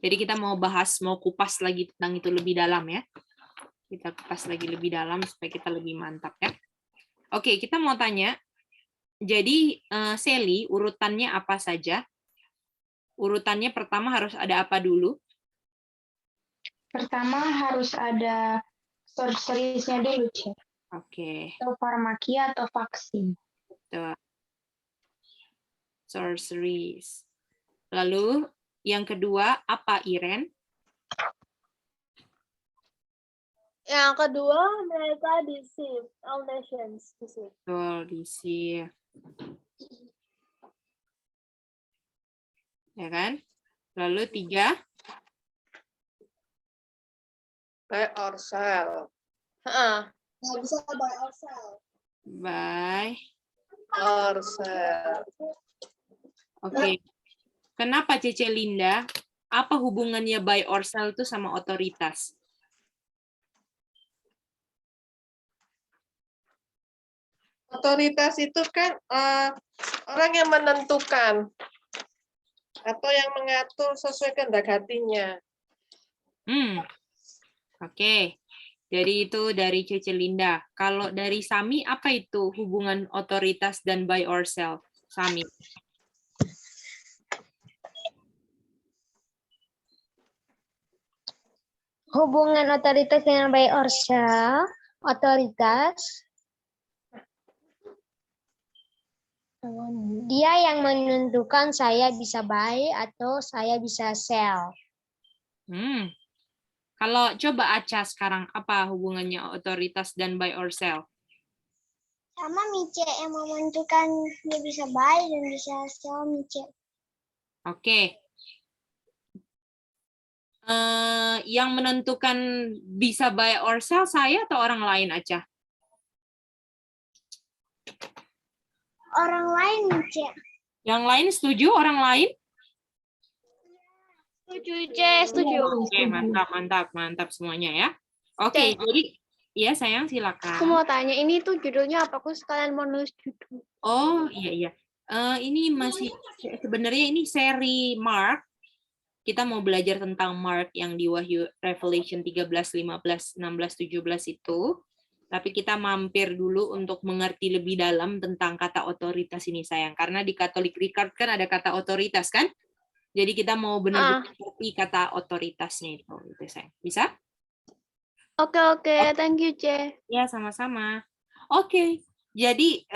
Jadi kita mau kupas lagi tentang itu lebih dalam ya. Kita kupas lagi lebih dalam supaya kita lebih mantap ya. Oke, kita mau tanya. Jadi Sally, urutannya apa saja? Urutannya pertama harus ada apa dulu? Pertama harus ada sorceries-nya dulu, Cek. Oke. Atau farmakia atau vaksin. The sorceries. Lalu yang kedua apa, Iren? Yang kedua, mereka deceive. All nations deceive. Betul, diisi. Ya kan? Lalu 3. By ourselves. Nggak bisa by ourselves. By. Ourselves. Oke. Kenapa Cece Linda? Apa hubungannya by ourselves itu sama otoritas? Otoritas itu kan orang yang menentukan atau yang mengatur sesuai kehendak hatinya. Oke. Jadi itu dari Cece Linda. Kalau dari Sami, apa itu hubungan otoritas dan by ourselves? Sami. Hubungan otoritas dengan by ourselves, otoritas dia yang menentukan saya bisa buy atau saya bisa sell. Kalau coba Aca sekarang, apa hubungannya otoritas dan by ourselves? Sama Mice yang menentukan dia bisa buy dan bisa sell Mice. Oke. Yang menentukan bisa by ourselves saya atau orang lain, Aca? Orang lain Mice. Yang lain setuju? Orang lain? Setuju, C. Setuju. Oke, mantap semuanya ya. Oke, jadi ya sayang silakan. Aku mau tanya, ini tuh judulnya apa? Aku sekalian mau nulis judul. Oh iya. Ini masih sebenarnya ini seri Mark. Kita mau belajar tentang Mark yang di Wahyu Revelation 13, 15, 16, 17 itu. Tapi kita mampir dulu untuk mengerti lebih dalam tentang kata otoritas ini sayang. Karena di Catholic Record kan ada kata otoritas kan? Jadi kita mau benar-benar mengerti kata otoritasnya itu sayang. Bisa? Oke. Thank you, C. Ya, sama-sama. Oke. Jadi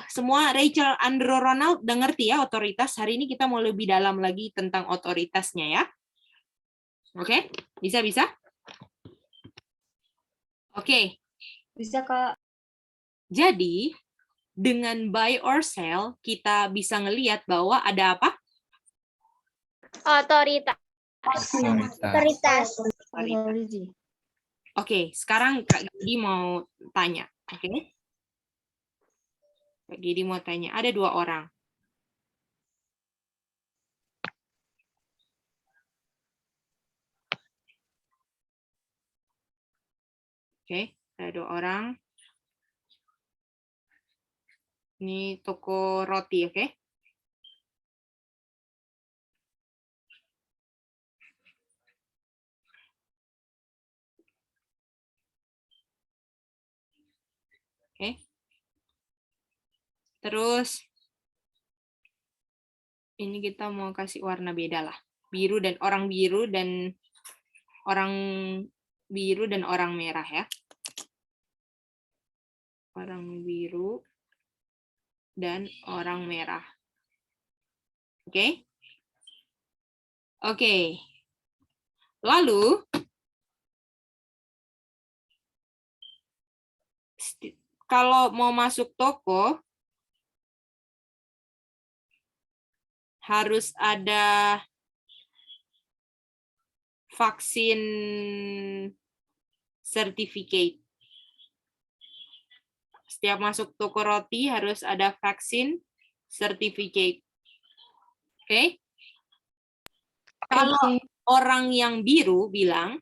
semua Rachel, Andrew, Ronald udah ngerti ya otoritas. Hari ini kita mau lebih dalam lagi tentang otoritasnya ya. Oke? Bisa? Oke. Bisa, Kak. Jadi, dengan buy or sell, kita bisa ngelihat bahwa ada apa? Otoritas. Oke, sekarang Kak Gidi mau tanya. Oke? Kak Gidi mau tanya. Ada 2 orang. Oke, ada 2 orang. Ini toko roti, oke? Oke. Terus ini kita mau kasih warna beda lah. Orang biru dan orang merah ya. Orang biru dan orang merah. Oke? Oke. Lalu kalau mau masuk toko harus ada vaksin certificate. Setiap masuk toko roti harus ada vaksin certificate. Oke? Kalau orang yang biru bilang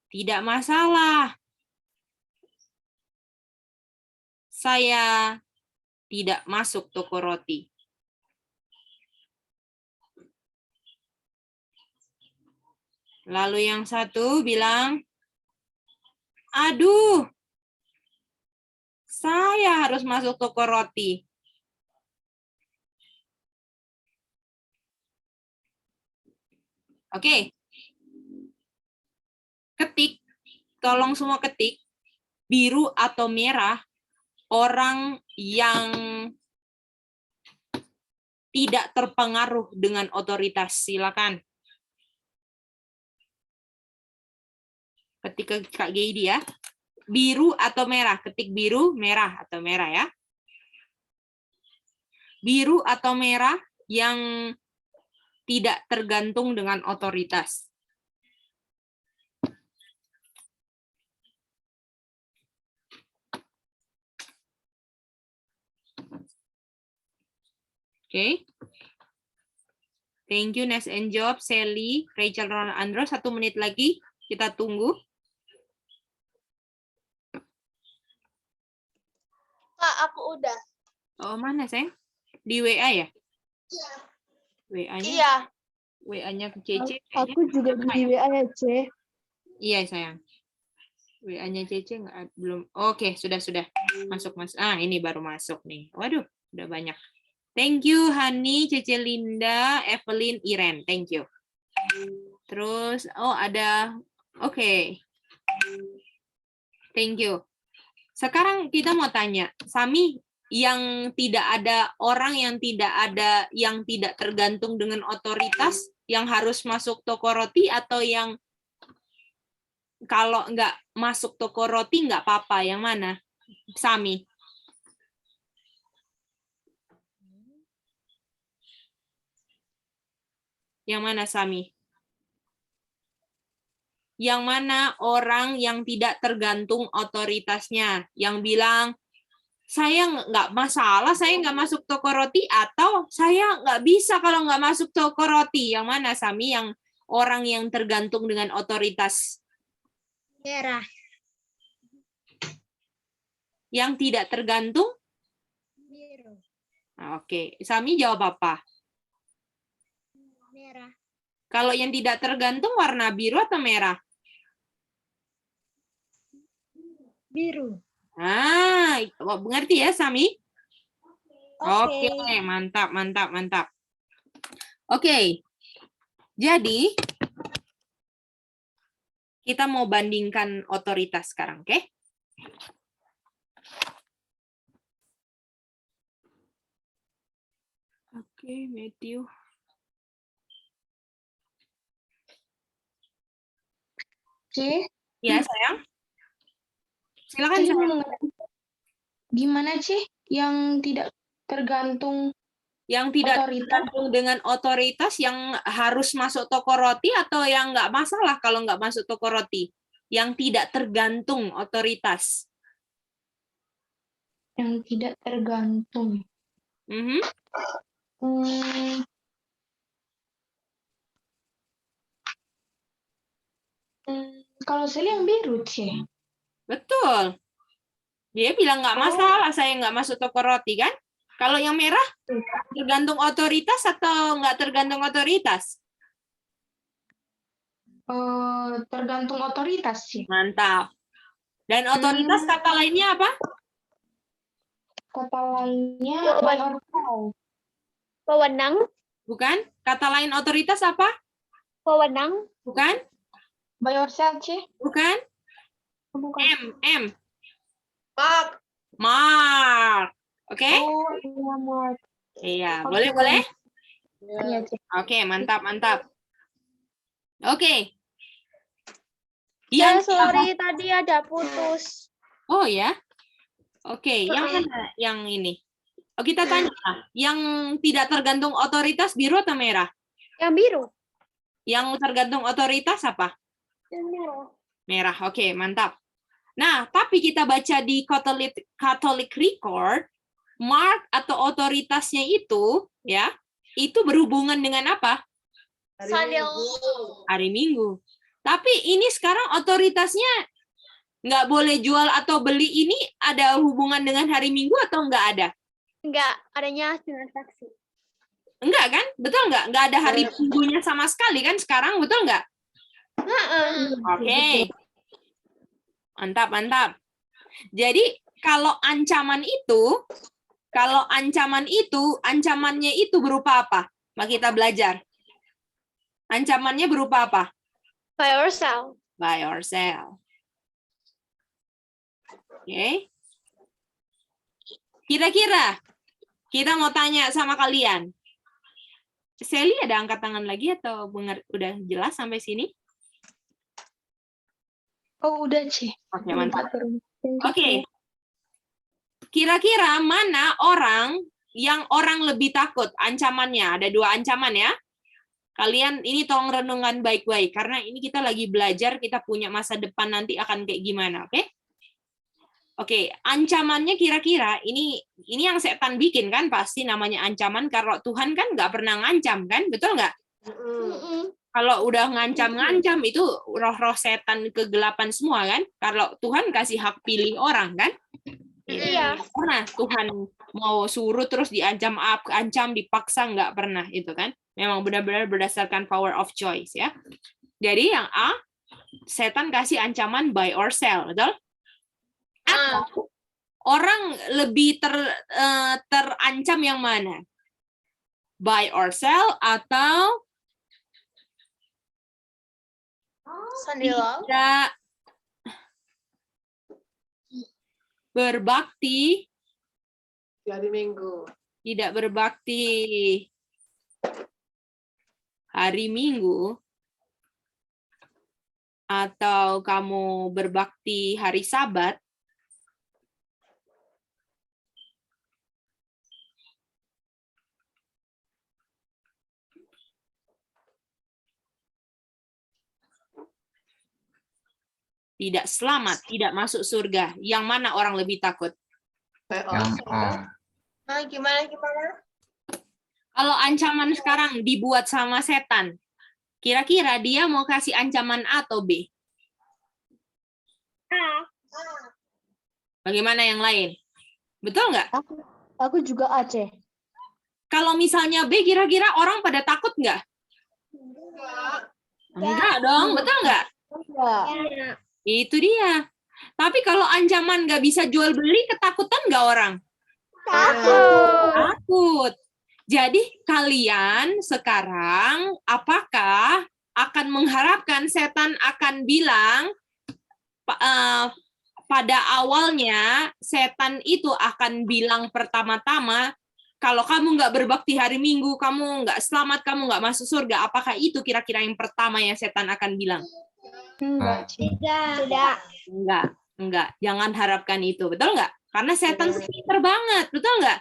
tidak masalah. saya tidak masuk toko roti. Lalu yang satu bilang, aduh, saya harus masuk toko roti. Oke. Ketik, tolong semua ketik, biru atau merah, orang yang tidak terpengaruh dengan otoritas. Silakan. Ketik ke Kak Geidi ya. Biru atau merah? Ketik biru, merah atau merah ya. Biru atau merah yang tidak tergantung dengan otoritas. Oke. Thank you, Next and Job, Sally, Rachel, Ronald, Andro. 1 menit lagi. Kita tunggu. Kak, aku udah. Oh, mana, sayang? Di WA ya? WA-nya? Iya. WA-nya ke Cece. Aku juga di WA ya, C. Iya, sayang. WA-nya Cece belum. Oke, sudah. Masuk. Ah, ini baru masuk nih. Waduh, udah banyak. Thank you, Hani, Cece Linda, Evelyn, Iren. Thank you. Terus, oh ada. Oke. Thank you. Sekarang kita mau tanya, Sami, yang tidak ada orang yang tidak tergantung dengan otoritas yang harus masuk toko roti atau yang kalau nggak masuk toko roti nggak apa-apa, yang mana, Sami? Yang mana, Sami? Yang mana orang yang tidak tergantung otoritasnya, yang bilang, saya nggak masalah, saya nggak masuk toko roti, atau saya nggak bisa kalau nggak masuk toko roti. Yang mana, Sami? Yang orang yang tergantung dengan otoritas. Merah. Yang tidak tergantung? Biru. Oke, Sami jawab apa? Merah. Kalau yang tidak tergantung warna biru atau merah? Biru. Ah, mengerti ya, Sami? Oke. Oke, mantap. Oke, jadi kita mau bandingkan otoritas sekarang, oke? Oke, Matthew. C. Ya, sayang. Silakan, Tadi sayang. gimana sih yang tidak tergantung Yang tidak otoritas? tergantung dengan otoritas yang harus masuk toko roti atau yang nggak masalah kalau nggak masuk toko roti? Yang tidak tergantung otoritas. Yang tidak tergantung. Mhm. Kalau saya yang biru sih. Betul. Dia bilang nggak masalah, saya nggak masuk toko roti, kan? Kalau yang merah, tergantung otoritas atau nggak tergantung otoritas? Tergantung otoritas sih. Mantap. Dan otoritas kata lainnya apa? Kata lainnya Wewenang. Bukan? Kata lain otoritas apa? Wewenang. Bukan? by yourself sih. Bukan? Bukan. M. Mark. Mark. Oke? Oh, iya, Mark. Iya, Oke. boleh? Iya, Cik. Oke, mantap. Oke. Ya, Yang sorry tadi ada putus. Oh ya. Oke, yang mana yang ini? Oh, kita tanya. Yang tidak tergantung otoritas biru atau merah? Yang biru. Yang tergantung otoritas apa? Yang merah. Merah. Oke, mantap. Nah, tapi kita baca di Catholic Record, mark atau otoritasnya itu, ya, itu berhubungan dengan apa? Sunday. Hari Minggu. Tapi ini sekarang otoritasnya Nggak boleh jual atau beli ini ada hubungan dengan hari Minggu atau nggak ada? Enggak, adanya transaksi. Enggak kan? Betul nggak? Nggak ada hari Minggunya sama sekali kan sekarang, betul nggak? Oke. Mantap, mantap. Jadi kalau ancamannya itu berupa apa? Mari kita belajar. Ancamannya berupa apa? Buy or sell. Buy or sell. Oke. Kira-kira kita mau tanya sama kalian. Sally ada angkat tangan lagi atau udah jelas sampai sini? Oh, udah, Ci. Oke, mantap. Oke. Kira-kira mana orang yang orang lebih takut ancamannya? Ada 2 ancaman ya. Kalian ini tolong renungan baik-baik karena ini kita lagi belajar, kita punya masa depan nanti akan kayak gimana, oke? Oke, ancamannya kira-kira ini yang setan bikin kan, pasti namanya ancaman. Kalau Tuhan kan nggak pernah ngancam kan, betul nggak? Kalau udah ngancam-ngancam itu roh-roh setan kegelapan semua kan. Kalau Tuhan kasih hak pilih orang kan. Iya. Pernah Tuhan mau suruh terus diancam, ancam, dipaksa, nggak pernah itu kan. Memang benar-benar berdasarkan power of choice ya. Jadi yang A, setan kasih ancaman buy or sell, betul? Atau orang lebih terancam yang mana? Buy or sell atau tidak berbakti, Hari Minggu. tidak berbakti hari Minggu, atau kamu berbakti hari Sabat? Tidak selamat, tidak masuk surga. Yang mana orang lebih takut? Yang A. Nah, gimana? Kalau ancaman sekarang dibuat sama setan, kira-kira dia mau kasih ancaman A atau B? Bagaimana yang lain? Betul nggak? Aku juga Aceh. Kalau misalnya B, kira-kira orang pada takut nggak? Enggak dong, betul nggak? Enggak. Itu dia. Tapi kalau ancaman nggak bisa jual beli, ketakutan nggak orang? Takut. Jadi kalian sekarang apakah akan mengharapkan setan akan bilang pada awalnya setan itu akan bilang pertama-tama, kalau kamu nggak berbakti hari Minggu, kamu nggak selamat, kamu nggak masuk surga. Apakah itu kira-kira yang pertama yang setan akan bilang? Enggak, Ci. Tidak. Enggak. Jangan harapkan itu, betul nggak? Karena setan pinter banget, betul nggak?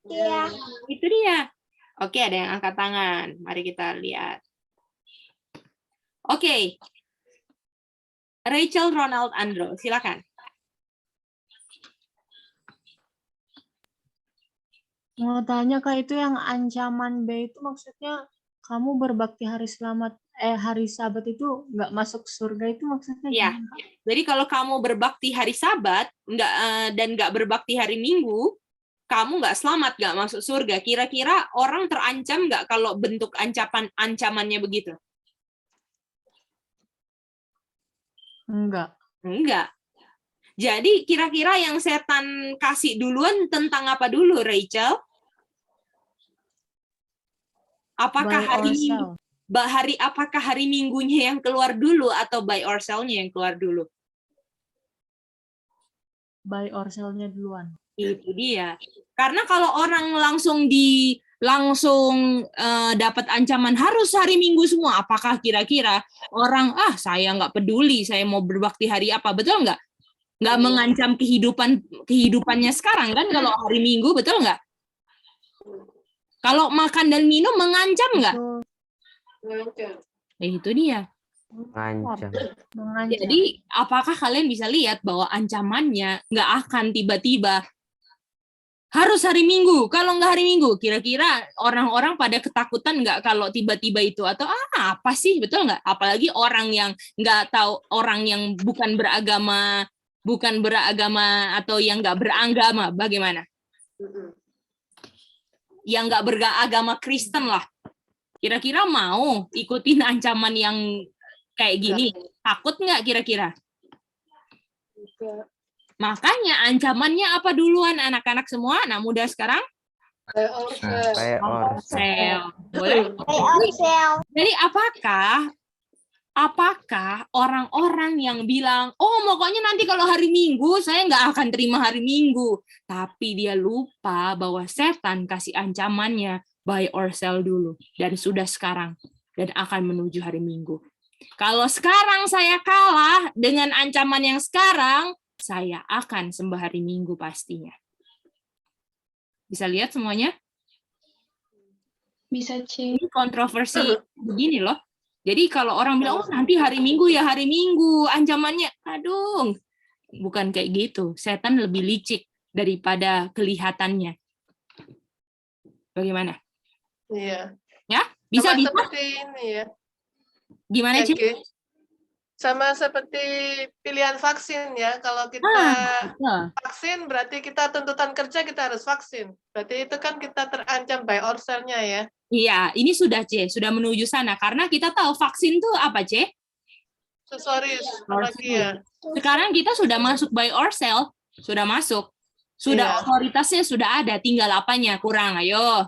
Iya. Itu dia. Oke, ada yang angkat tangan. Mari kita lihat. Oke. Rachel Ronald Andro, silakan. Mau tanya Kak, itu yang ancaman B itu maksudnya kamu berbakti hari Sabat itu nggak masuk surga itu maksudnya Iya. gimana, Kak? Jadi kalau kamu berbakti hari Sabat dan nggak berbakti hari Minggu, kamu nggak selamat, nggak masuk surga. Kira-kira orang terancam nggak kalau bentuk ancamannya begitu? Enggak. Enggak. Jadi kira-kira yang setan kasih duluan tentang apa dulu, Rachel? Apakah Buy or sell. apakah hari Minggunya yang keluar dulu atau buy or sell-nya yang keluar dulu? Buy or sell-nya duluan. Itu dia. Karena kalau orang langsung dapat ancaman harus hari Minggu semua, apakah kira-kira orang saya nggak peduli, saya mau berbakti hari apa, betul nggak? Nggak mengancam kehidupannya sekarang kan kalau hari Minggu, betul nggak? Kalau makan dan minum mengancam nggak? Itu dia. Ngancam. Mengancam. Jadi apakah kalian bisa lihat bahwa ancamannya nggak akan tiba-tiba Harus hari Minggu. Kalau nggak hari Minggu, kira-kira orang-orang pada ketakutan nggak kalau tiba-tiba itu? Atau apa sih, betul nggak? Apalagi orang yang nggak tahu, orang yang bukan beragama atau yang nggak beragama, bagaimana? Yang nggak beragama Kristen lah. Kira-kira mau ikutin ancaman yang kayak gini? Takut nggak kira-kira? Makanya ancamannya apa duluan anak-anak semua, anak muda sekarang? Kayak Orsel. Boleh? Orsel. Jadi apakah orang-orang yang bilang, oh pokoknya nanti kalau hari Minggu saya nggak akan terima hari Minggu, tapi dia lupa bahwa setan kasih ancamannya buy or sell dulu dan sudah sekarang dan akan menuju hari Minggu. Kalau sekarang saya kalah dengan ancaman yang sekarang, saya akan sembah hari Minggu pastinya. Bisa lihat semuanya? Bisa, C. Ini kontroversi begini loh. Jadi kalau orang bilang, oh nanti hari Minggu ya hari Minggu, ancamannya, aduh, bukan kayak gitu. Setan lebih licik daripada kelihatannya. Bagaimana? Iya. Ya, bisa. Seperti ini ya. Gimana, Cik? Oke. Sama seperti pilihan vaksin ya. Kalau kita vaksin berarti kita tuntutan kerja kita harus vaksin. Berarti itu kan kita terancam buy or sell-nya ya. Iya, ini sudah C, sudah menuju sana. Karena kita tahu vaksin itu apa, C? Aksesoris, apalagi ya. Sekarang kita sudah masuk buy or sell, sudah masuk. Sudah otoritasnya sudah ada, tinggal apanya kurang, ayo.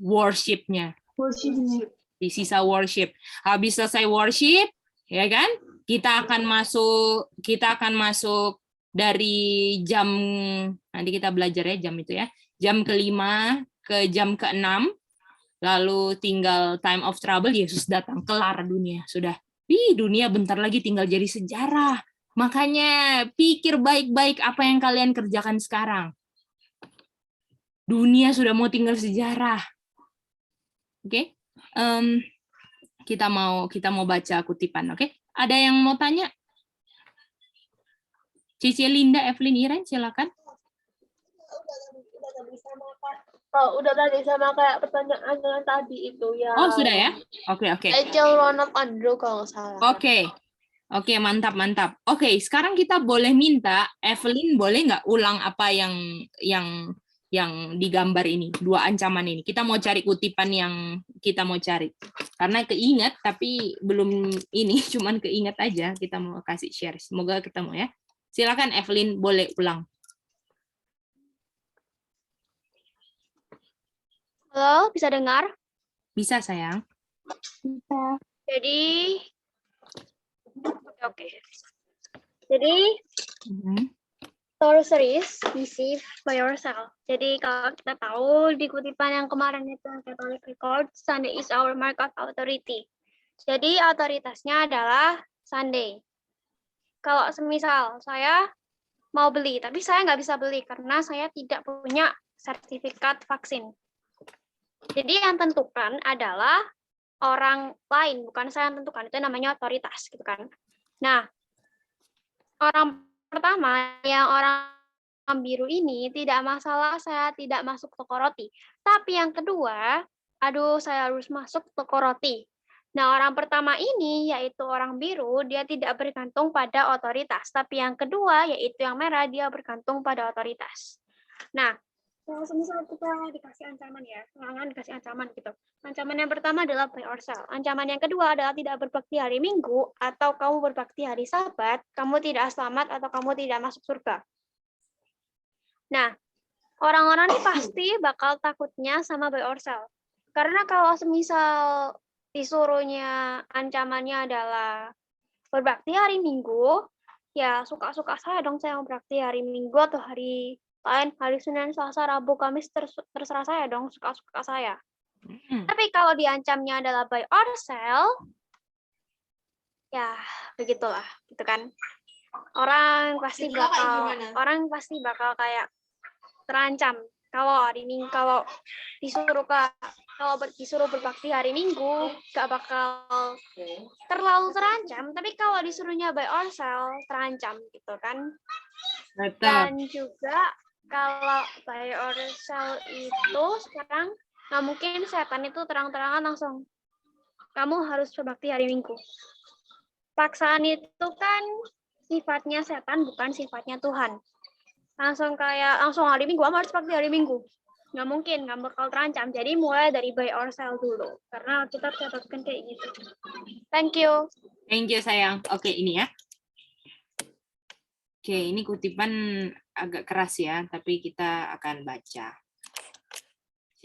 Worship-nya. Di sisa worship. Habis selesai worship, ya kan? Kita akan masuk dari jam, nanti kita belajar ya jam itu ya. Jam ke-5 ke jam ke-6, lalu tinggal time of trouble, Yesus datang, kelar dunia. Sudah. Dunia bentar lagi tinggal jadi sejarah. Makanya pikir baik-baik apa yang kalian kerjakan sekarang. Dunia sudah mau tinggal sejarah. Oke? Kita mau baca kutipan, oke? Ada yang mau tanya? Cici, Linda, Evelyn, Iren, silakan. Oh, udah tadi sama kayak pertanyaan yang tadi itu ya. Oh, sudah ya? Oke. Angel Ronald Andrew kalau nggak salah. Oke, mantap. Oke, sekarang kita boleh minta Evelyn boleh nggak ulang apa yang digambar ini, 2 ancaman ini. Kita mau cari kutipan yang kita mau cari. Karena keinget tapi belum ini, cuman keinget aja. Kita mau kasih share. Semoga ketemu ya. Silakan Evelyn boleh ulang. Halo, bisa dengar? Bisa, sayang. Jadi, oke. Jadi, sorceries deceived by yourself. Jadi kalau kita tahu di kutipan yang kemarin itu Catholic Record, Sunday is our mark of authority. Jadi otoritasnya adalah Sunday. Kalau semisal saya mau beli, tapi saya nggak bisa beli karena saya tidak punya sertifikat vaksin. Jadi yang tentukan adalah orang lain, bukan saya yang tentukan. Itu namanya otoritas, gitu kan. Nah, orang pertama yang orang biru ini tidak masalah saya tidak masuk toko roti. Tapi yang kedua, aduh saya harus masuk toko roti. Nah, orang pertama ini yaitu orang biru, dia tidak bergantung pada otoritas. Tapi yang kedua yaitu yang merah, dia bergantung pada otoritas. Nah, kalau misalnya kita dikasih ancaman ya, jangan dikasih ancaman gitu. Ancaman yang pertama adalah buy or sell. Ancaman yang kedua adalah tidak berbakti hari Minggu atau kamu berbakti hari Sabat, kamu tidak selamat atau kamu tidak masuk surga. Nah, orang-orang ini pasti bakal takutnya sama buy or sell. Karena kalau semisal disuruhnya ancamannya adalah berbakti hari Minggu, ya suka-suka saya dong saya mau berbakti hari Minggu atau hari lain, hari Senin, Selasa, Rabu, Kamis, terserah saya dong, suka-suka saya. Tapi kalau diancamnya adalah buy or sell, ya begitulah, gitu kan. Orang pasti bakal kayak terancam. Kalau hari Minggu, kalau disuruh berbakti hari Minggu, gak bakal terlalu terancam. Tapi kalau disuruhnya buy or sell, terancam gitu kan. Betul. Dan juga Kalau by yourself itu sekarang nggak mungkin setan itu terang-terangan langsung kamu harus berbakti hari Minggu. Paksaan itu kan sifatnya setan, bukan sifatnya Tuhan. Langsung hari Minggu, kamu harus bakti hari Minggu. Nggak mungkin, nggak bakal terancam. Jadi mulai dari by yourself dulu. Karena kita catatkan kayak gitu. Thank you. Thank you sayang. Oke, ini ya. Oke, ini kutipan agak keras ya, tapi kita akan baca.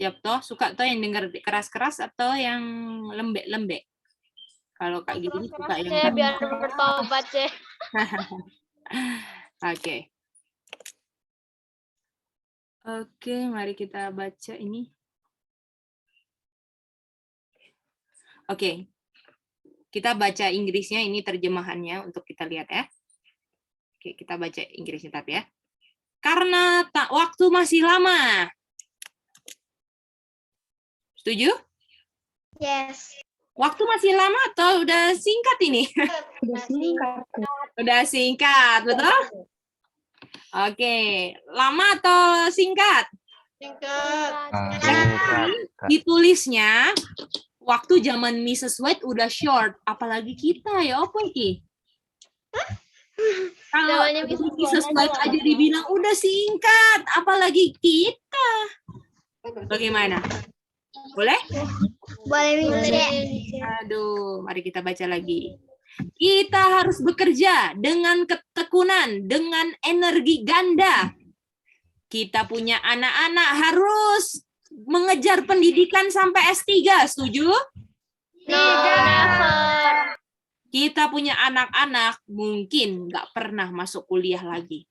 Siap toh? Suka toh yang dengar keras-keras atau yang lembek-lembek? Kalau kayak gini suka yang biar bertobat sih. Oke. Oke, mari kita baca ini. Oke. Kita baca Inggrisnya, ini terjemahannya untuk kita lihat ya. Oke, kita baca Inggrisnya tapi ya. Karena waktu masih lama. Setuju? Yes. Waktu masih lama atau udah singkat ini? Udah singkat. Udah singkat, betul? Oke, lama atau singkat? Singkat. Ditulisnya waktu zaman Mrs. White udah short, apalagi kita ya apa iki? Kalau Zamannya Mrs. White aja dibilang udah singkat, apalagi kita. Bagaimana? Boleh? Boleh Mice. Aduh, mari kita baca lagi. Kita harus bekerja dengan ketekunan, dengan energi ganda. Kita punya anak-anak harus mengejar pendidikan sampai S3, setuju? Never. Kita punya anak-anak mungkin nggak pernah masuk kuliah lagi.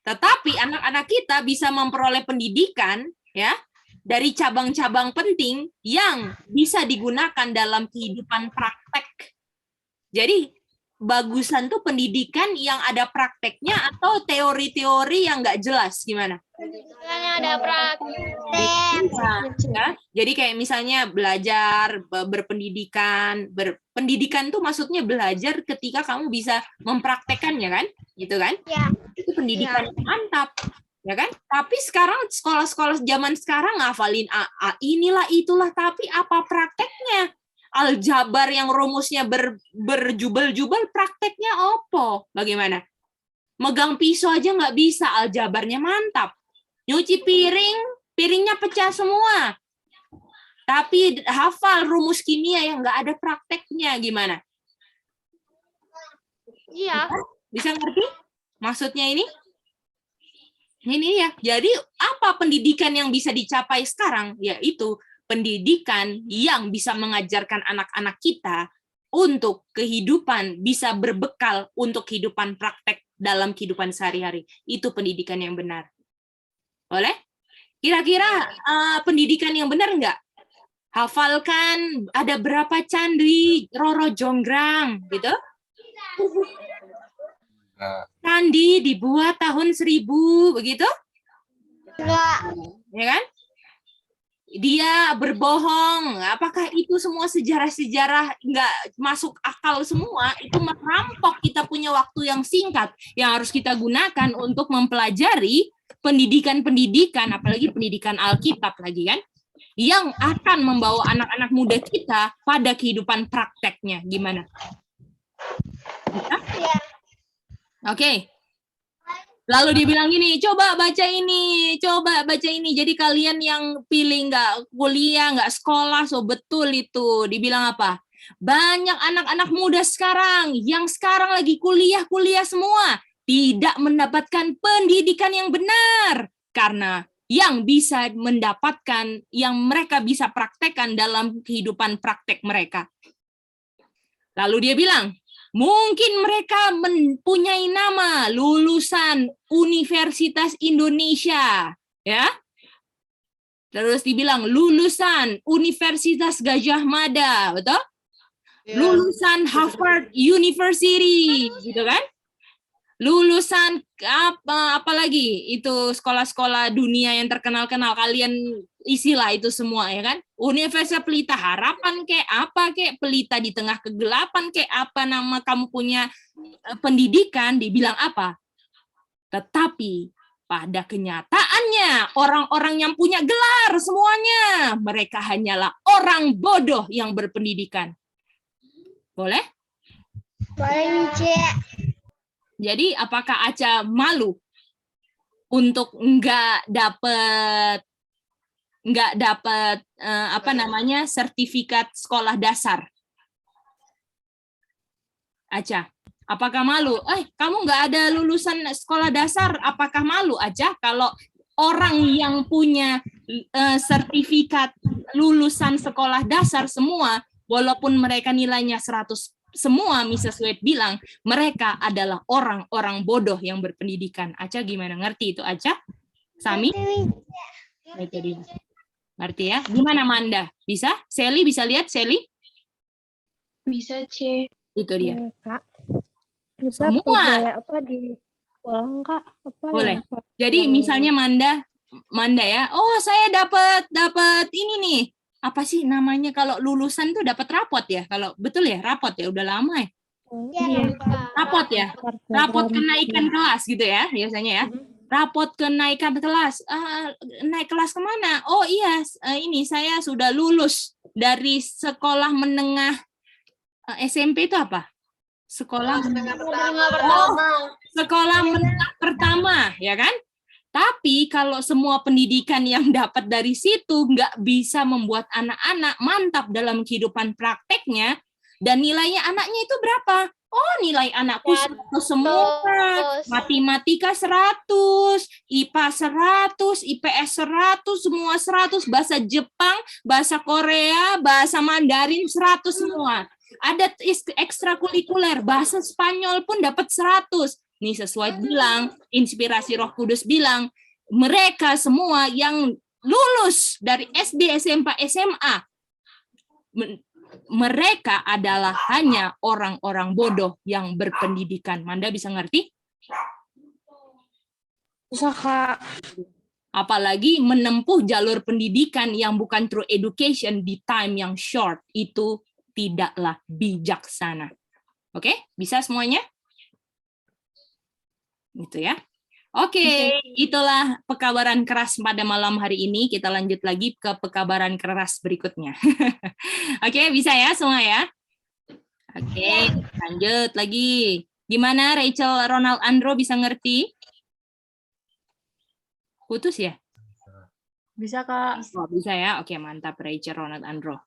Tetapi anak-anak kita bisa memperoleh pendidikan ya dari cabang-cabang penting yang bisa digunakan dalam kehidupan praktek. Jadi bagusan tuh pendidikan yang ada prakteknya atau teori-teori yang nggak jelas gimana? Pendidikannya ada praktek. Ya, jadi kayak misalnya belajar berpendidikan, berpendidikan tuh maksudnya belajar ketika kamu bisa mempraktekannya kan, gitu kan? Ya. Itu pendidikan yang mantap, ya kan? Tapi sekarang sekolah-sekolah zaman sekarang ngafalin A, inilah itulah, tapi apa prakteknya? Aljabar yang rumusnya berjubel-jubel, prakteknya opo? Bagaimana? Megang pisau aja nggak bisa, aljabarnya mantap. Nyuci piring, piringnya pecah semua. Tapi hafal rumus kimia yang nggak ada prakteknya, gimana? Iya. Bisa ngerti maksudnya ini? Ini ya. Jadi apa pendidikan yang bisa dicapai sekarang? Yaitu pendidikan yang bisa mengajarkan anak-anak kita untuk kehidupan, bisa berbekal untuk kehidupan praktek dalam kehidupan sehari-hari. Itu pendidikan yang benar. Boleh? Kira-kira pendidikan yang benar nggak? Hafalkan ada berapa candi Roro Jonggrang, gitu? Candi dibuat tahun 1000, begitu? Enggak. Ya kan? Dia berbohong. Apakah itu semua sejarah-sejarah nggak masuk akal semua? Itu merampok kita punya waktu yang singkat yang harus kita gunakan untuk mempelajari pendidikan-pendidikan, apalagi pendidikan Alkitab lagi kan, yang akan membawa anak-anak muda kita pada kehidupan prakteknya. Gimana? Ya. Oke. Lalu dibilang gini, coba baca ini. Jadi kalian yang pilih nggak kuliah, nggak sekolah, so betul itu. Dibilang apa? Banyak anak-anak muda sekarang, yang sekarang lagi kuliah semua, tidak mendapatkan pendidikan yang benar. Karena yang bisa mendapatkan, yang mereka bisa praktekkan dalam kehidupan praktek mereka. Lalu dia bilang, mungkin mereka mempunyai nama lulusan Universitas Indonesia, ya. Terus dibilang lulusan Universitas Gadjah Mada, betul? Ya. Lulusan Harvard University, gitu kan? Lulusan apa lagi? Itu sekolah-sekolah dunia yang terkenal-kenal, kalian isilah itu semua, ya kan? Universitas Pelita Harapan kayak apa kayak Pelita di Tengah Kegelapan kayak apa nama kamu punya pendidikan, dibilang apa? Tetapi pada kenyataannya, orang-orang yang punya gelar semuanya, mereka hanyalah orang bodoh yang berpendidikan. Boleh? Boleh, Mice. Jadi apakah Aca malu untuk nggak dapat sertifikat sekolah dasar? Aca, apakah malu? Kamu nggak ada lulusan sekolah dasar, apakah malu Aca kalau orang yang punya sertifikat lulusan sekolah dasar semua, walaupun mereka nilainya 100 semua, Mrs. Wade bilang, mereka adalah orang-orang bodoh yang berpendidikan. Aca gimana? Ngerti itu, Aca? Sami? Itu dia. Ngerti ya? Gimana, Manda? Bisa? Sally bisa lihat, Sally? Bisa, C. Itu dia. Kak. Bisa Semua. apa di ulang, Kak? Apa Boleh. yang- Jadi misalnya Manda ya, oh saya dapat ini nih. Apa sih namanya kalau lulusan tuh dapat rapot ya? Kalau betul ya, rapot ya, udah lama ya. Iya. Rapot ya. Rapot kenaikan kelas gitu ya, biasanya ya. Rapot kenaikan kelas. Naik kelas kemana? Oh iya, ini saya sudah lulus dari sekolah menengah SMP itu apa? Sekolah Menengah Menengah pertama. sekolah menengah pertama, ya kan? Tapi kalau semua pendidikan yang dapat dari situ nggak bisa membuat anak-anak mantap dalam kehidupan prakteknya, dan nilainya anaknya itu berapa? Oh, nilai anakku 100 semua, matematika 100, IPA 100, IPS 100, semua 100, bahasa Jepang, bahasa Korea, bahasa Mandarin 100 semua. Ada ekstrakurikuler, bahasa Spanyol pun dapat 100. Nih sesuai bilang, inspirasi Roh Kudus bilang, mereka semua yang lulus dari SD, SMP, SMA, mereka adalah hanya orang-orang bodoh yang berpendidikan. Manda bisa ngerti? Bisa, Kak. Apalagi menempuh jalur pendidikan yang bukan true education di time yang short, itu tidaklah bijaksana. Oke, bisa semuanya? Gitu ya. Oke, itulah pekabaran keras pada malam hari ini. Kita lanjut lagi ke pekabaran keras berikutnya. Oke, bisa ya semua ya? Oke, lanjut lagi. Gimana Rachel Ronald Andro bisa ngerti? Putus ya? Bisa, Kak. Oh, bisa ya? Oke, mantap Rachel Ronald Andro.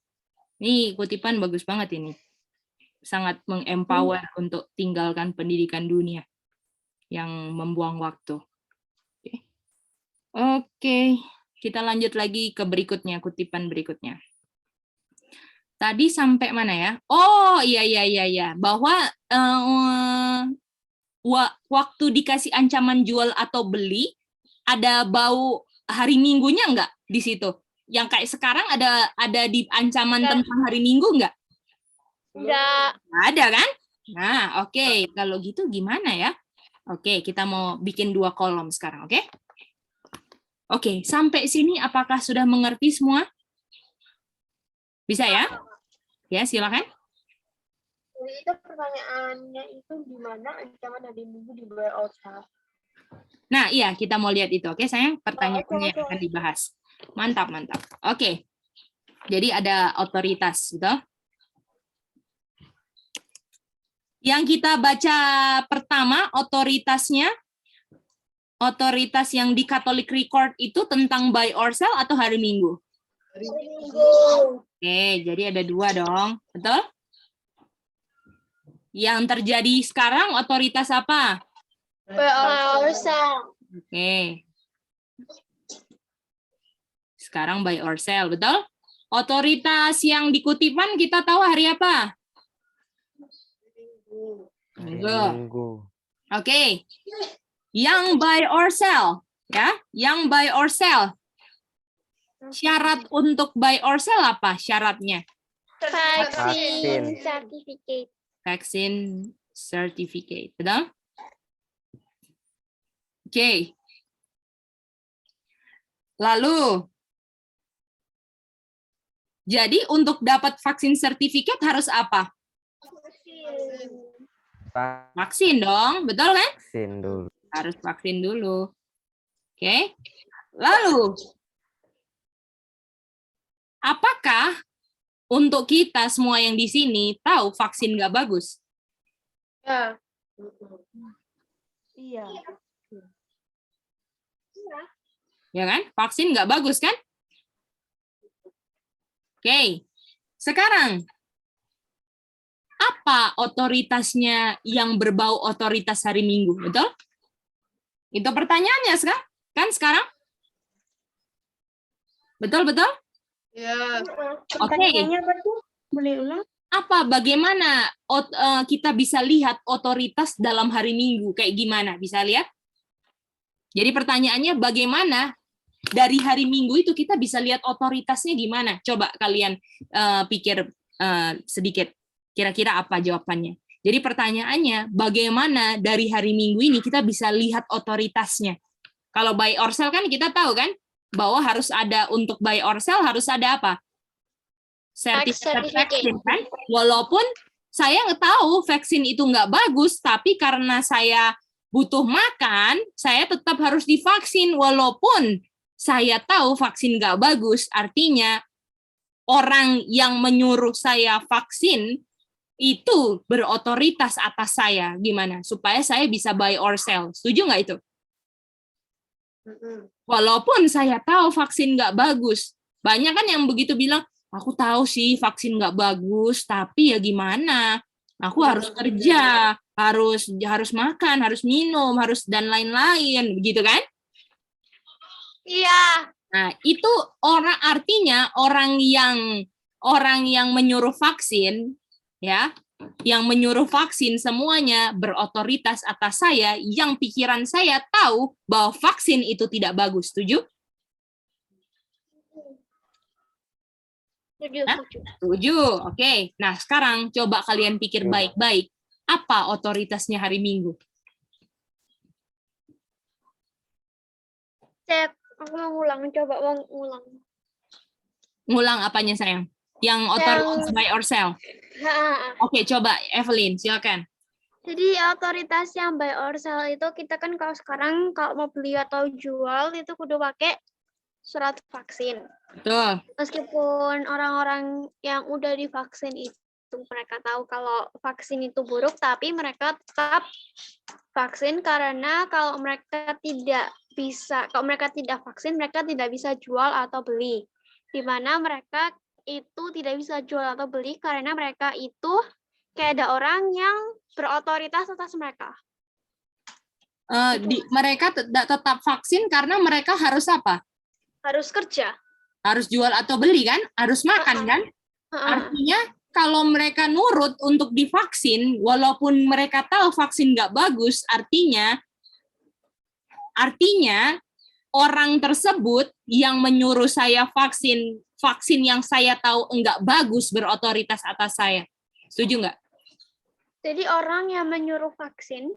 Nih, kutipan bagus banget ini. Sangat mengempower untuk tinggalkan pendidikan dunia yang membuang waktu. Oke, kita lanjut lagi ke berikutnya, kutipan berikutnya. Tadi sampai mana ya? Oh, iya. Bahwa waktu dikasih ancaman jual atau beli, ada bau hari Minggunya enggak di situ? Yang kayak sekarang ada di ancaman tentang hari Minggu enggak? Enggak. Nggak ada kan? Nah, oke. Kalau gitu gimana ya? Oke, kita mau bikin 2 kolom sekarang, oke? Oke, sampai sini apakah sudah mengerti semua? Bisa ya? Ya, silakan. Jadi itu pertanyaannya itu gimana ancaman hari Minggu di buy or sell? Nah, iya, kita mau lihat itu. Oke, sayang, pertanyaannya yang akan dibahas. Mantap. Oke. Jadi ada otoritas, gitu. Yang kita baca pertama, otoritas yang di Catholic Record itu tentang buy or sell atau hari Minggu? Hari Minggu. Oke, jadi ada 2 dong. Betul? Yang terjadi sekarang otoritas apa? Buy or sell. Oke. Sekarang buy or sell, betul? Otoritas yang di kutipan kita tahu hari apa? Minggu. Oke. Yang buy or sell, ya? Yang buy or sell. Syarat untuk buy or sell apa syaratnya? Vaksin certificate. Vaksin certificate, betul? Oke. Lalu, jadi untuk dapat vaksin sertifikat harus apa? Vaksin dong, betul kan? Vaksin dulu. Harus vaksin dulu. Oke. Lalu, apakah untuk kita semua yang di sini tahu vaksin nggak bagus? Ya. Iya. Ya kan? Vaksin nggak bagus kan? Oke. Sekarang, apa otoritasnya yang berbau otoritas hari Minggu? Betul? Itu pertanyaannya kan sekarang? Betul? Ya. Oke. Pertanyaannya apa tuh? Boleh ulang? Bagaimana kita bisa lihat otoritas dalam hari Minggu? Kayak gimana? Bisa lihat? Jadi pertanyaannya bagaimana dari hari Minggu itu kita bisa lihat otoritasnya gimana? Coba kalian pikir sedikit. Kira-kira apa jawabannya? Jadi pertanyaannya, bagaimana dari hari Minggu ini kita bisa lihat otoritasnya? Kalau buy or sell kan kita tahu kan, bahwa harus ada untuk buy or sell harus ada apa? Sertifikat vaksin kan? Walaupun saya tahu vaksin itu nggak bagus, tapi karena saya butuh makan, saya tetap harus divaksin. Walaupun saya tahu vaksin nggak bagus, artinya orang yang menyuruh saya vaksin itu berotoritas atas saya. Gimana? Supaya saya bisa buy or sell. Setuju nggak itu? Walaupun saya tahu vaksin nggak bagus. Banyak kan yang begitu bilang, aku tahu sih vaksin nggak bagus, tapi ya gimana? Aku harus kerja, harus makan, harus minum, harus dan lain-lain. Begitu kan? Iya. Nah, itu artinya orang yang menyuruh vaksin, ya, yang menyuruh vaksin semuanya berotoritas atas saya, yang pikiran saya tahu bahwa vaksin itu tidak bagus. Setuju? Setuju. Oke. Nah, sekarang coba kalian pikir baik-baik. Apa otoritasnya hari Minggu? Cek, aku mau ulang. Ngulang apanya, sayang? Yang otoritas buy or sell? Oke, coba Evelyn, silakan. Jadi otoritas yang buy or sell itu kita kan kalau sekarang kalau mau beli atau jual itu kudu pakai surat vaksin. Betul. Meskipun orang-orang yang udah divaksin itu mereka tahu kalau vaksin itu buruk, tapi mereka tetap vaksin karena kalau mereka tidak vaksin, mereka tidak bisa jual atau beli. Di mana mereka itu tidak bisa jual atau beli karena mereka itu kayak ada orang yang berotoritas atas mereka. Mereka tetap vaksin karena mereka harus apa? Harus kerja. Harus jual atau beli kan? Harus makan kan? Artinya kalau mereka nurut untuk divaksin, walaupun mereka tahu vaksin nggak bagus, artinya orang tersebut yang menyuruh saya vaksin yang saya tahu enggak bagus berotoritas atas saya. Setuju nggak? Jadi orang yang menyuruh vaksin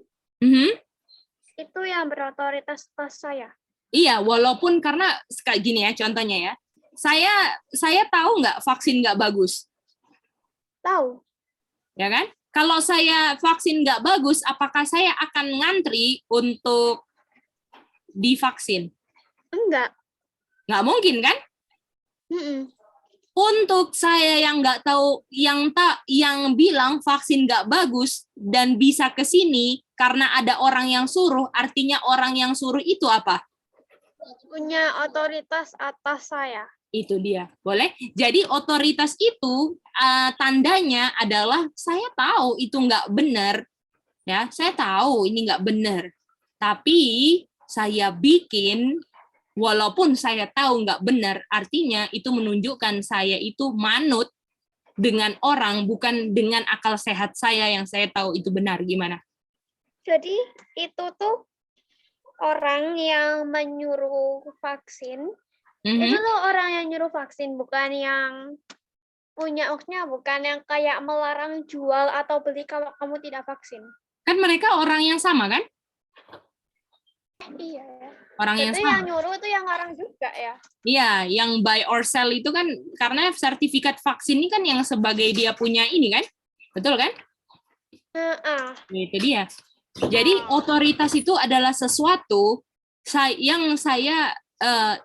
itu yang berotoritas atas saya. Iya, walaupun karena kayak gini ya contohnya ya. Saya tahu nggak vaksin nggak bagus? Tahu. Ya kan? Kalau saya vaksin nggak bagus, apakah saya akan ngantri untuk divaksin? Enggak. Nggak mungkin kan? Untuk saya yang nggak tahu, yang bilang vaksin nggak bagus dan bisa ke sini karena ada orang yang suruh, artinya orang yang suruh itu apa? Punya otoritas atas saya. Itu dia, boleh? Jadi otoritas itu tandanya adalah saya tahu itu nggak benar, ya. Saya tahu ini nggak benar, tapi saya bikin. Walaupun saya tahu nggak benar, artinya itu menunjukkan saya itu manut dengan orang, bukan dengan akal sehat saya yang saya tahu itu benar. Gimana? Jadi itu tuh orang yang menyuruh vaksin, itu tuh orang yang nyuruh vaksin, bukan yang punya, maksudnya bukan yang kayak melarang jual atau beli kalau kamu tidak vaksin. Kan mereka orang yang sama kan? Iya. Orang yang itu sama. yang nyuruh itu yang orang juga ya. Iya, yang buy or sell itu kan karena sertifikat vaksin ini kan yang sebagai dia punya ini kan, betul kan? Itu dia. Jadi otoritas itu adalah sesuatu yang saya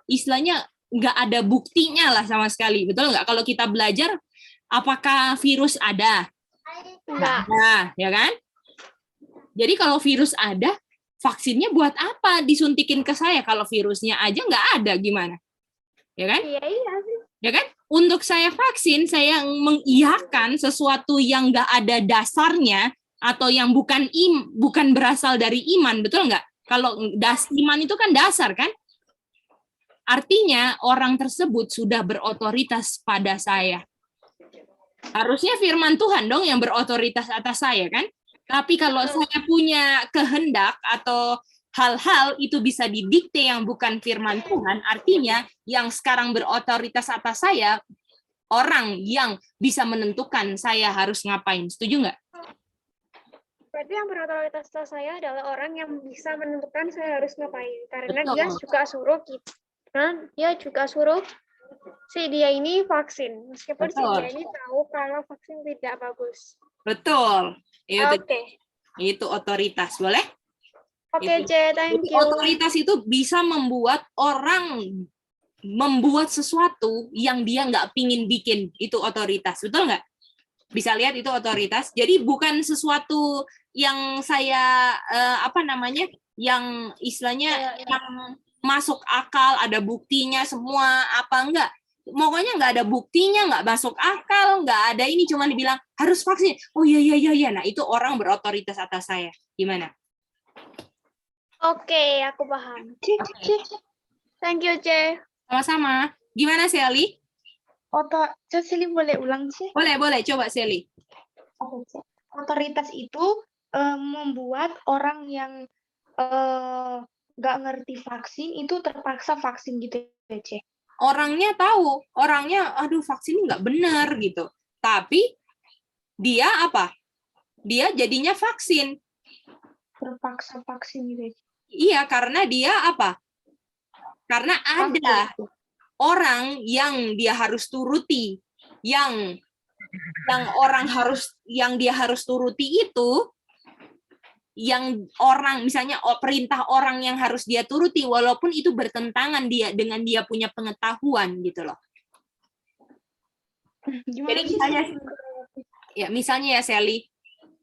istilahnya nggak ada buktinya lah sama sekali, betul nggak? Kalau kita belajar, apakah virus ada? Nggak ada, ya kan? Jadi kalau virus ada, vaksinnya buat apa disuntikin ke saya? Kalau virusnya aja nggak ada, gimana? Ya kan? Iya. Ya kan? Untuk saya vaksin, saya mengiyakan sesuatu yang nggak ada dasarnya atau yang bukan berasal dari iman, betul nggak? Kalau iman itu kan dasar kan? Artinya orang tersebut sudah berotoritas pada saya. Harusnya firman Tuhan dong yang berotoritas atas saya kan? Tapi kalau saya punya kehendak atau hal-hal itu bisa didikte yang bukan firman Tuhan, artinya yang sekarang berotoritas atas saya, orang yang bisa menentukan saya harus ngapain. Setuju nggak? Berarti yang berotoritas atas saya adalah orang yang bisa menentukan saya harus ngapain. Karena Betul. dia juga suruh kita. Karena dia juga suruh si dia ini vaksin. Meskipun si Betul. dia ini tahu kalau vaksin tidak bagus. Betul. Oke. Itu otoritas, boleh? Oke, Itu. C, thank Jadi you. otoritas itu bisa membuat orang membuat sesuatu yang dia nggak pingin bikin. Itu otoritas, betul nggak? Bisa lihat itu otoritas. Jadi bukan sesuatu yang saya yang istilahnya yang masuk akal, ada buktinya semua apa enggak. Pokoknya nggak ada buktinya, nggak masuk akal, nggak ada ini, cuma dibilang harus vaksin. Oh iya. Nah itu orang berotoritas atas saya. Gimana? Oke, aku paham. Thank you, C. Sama-sama. Gimana Sally? Sally boleh ulang sih? Boleh. Coba Sally. Otoritas itu membuat orang yang nggak ngerti vaksin itu terpaksa vaksin gitu ya, C. Orangnya tahu, aduh vaksin nggak benar gitu. Tapi dia apa? Dia jadinya vaksin. Terpaksa vaksin gitu ya, C. Iya, karena dia apa? Karena ada orang yang dia harus turuti, yang dia harus turuti itu, yang orang misalnya perintah orang yang harus dia turuti walaupun itu bertentangan dengan dia punya pengetahuan gitu loh. Jadi misalnya ya Sally,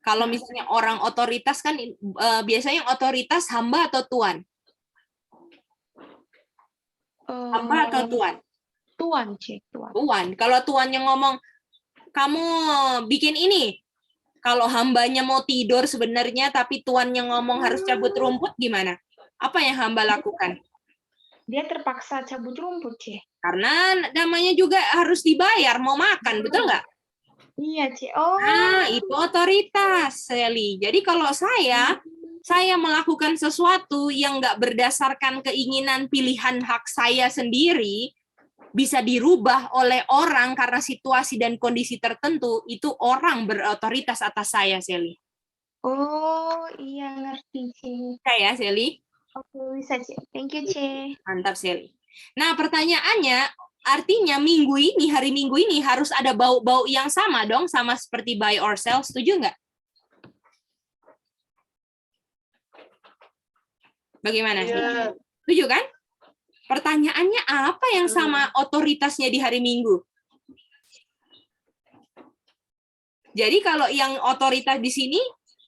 kalau misalnya orang otoritas kan biasanya yang otoritas hamba atau tuan? Hamba atau tuan? Tuan, C. Tuan. Tuan. Kalau tuan yang ngomong kamu bikin ini, kalau hambanya mau tidur sebenarnya, tapi tuan yang ngomong harus cabut rumput, gimana? Apa yang hamba lakukan? Dia terpaksa cabut rumput, C. Karena namanya juga harus dibayar, mau makan, betul nggak? Iya, C. Oh. Nah, itu otoritas, Sally. Jadi kalau saya melakukan sesuatu yang nggak berdasarkan keinginan pilihan hak saya sendiri, bisa dirubah oleh orang karena situasi dan kondisi tertentu, itu orang berotoritas atas saya, Sally. Oh, iya ngerti, C. Bisa ya, Sally? Oke, bisa, C. Thank you, C. Mantap, Sally. Nah, pertanyaannya, artinya hari Minggu ini harus ada bau-bau yang sama dong, sama seperti by ourselves, setuju nggak? Bagaimana? Iya. Setuju kan? Pertanyaannya apa yang sama otoritasnya di hari Minggu? Jadi kalau yang otoritas di sini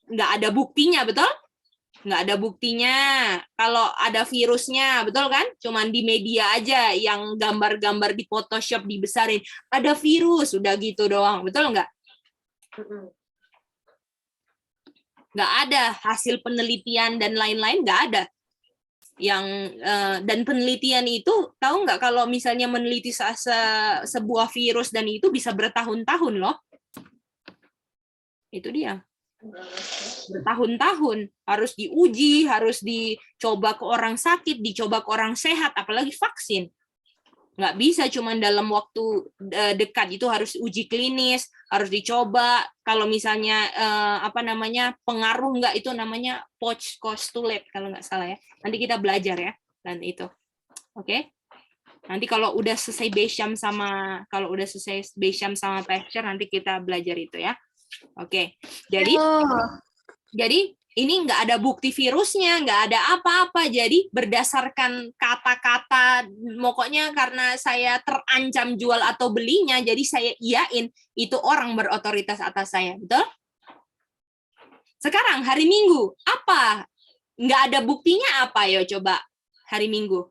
nggak ada buktinya, betul? Nggak ada buktinya. Kalau ada virusnya, betul kan? Cuman di media aja yang gambar-gambar di Photoshop dibesarin. Ada virus, udah gitu doang. Betul nggak? Nggak ada hasil penelitian dan lain-lain, nggak ada. Dan penelitian itu, tahu nggak kalau misalnya meneliti sebuah virus dan itu bisa bertahun-tahun loh. Itu dia. Bertahun-tahun harus diuji, harus dicoba ke orang sakit, dicoba ke orang sehat, apalagi vaksin. Nggak bisa cuma dalam waktu dekat, itu harus uji klinis, harus dicoba. Kalau misalnya pengaruh nggak, itu namanya postulate kalau nggak salah ya. Nanti kita belajar ya, dan itu. Oke? Nanti kalau udah selesai Besham sama Thatcher, nanti kita belajar itu ya. Oke. Jadi ini nggak ada bukti virusnya, nggak ada apa-apa. Jadi berdasarkan kata-kata, pokoknya karena saya terancam jual atau belinya, jadi saya iyain itu orang berotoritas atas saya, betul? Sekarang hari Minggu, apa? Nggak ada buktinya apa? Yo coba hari Minggu.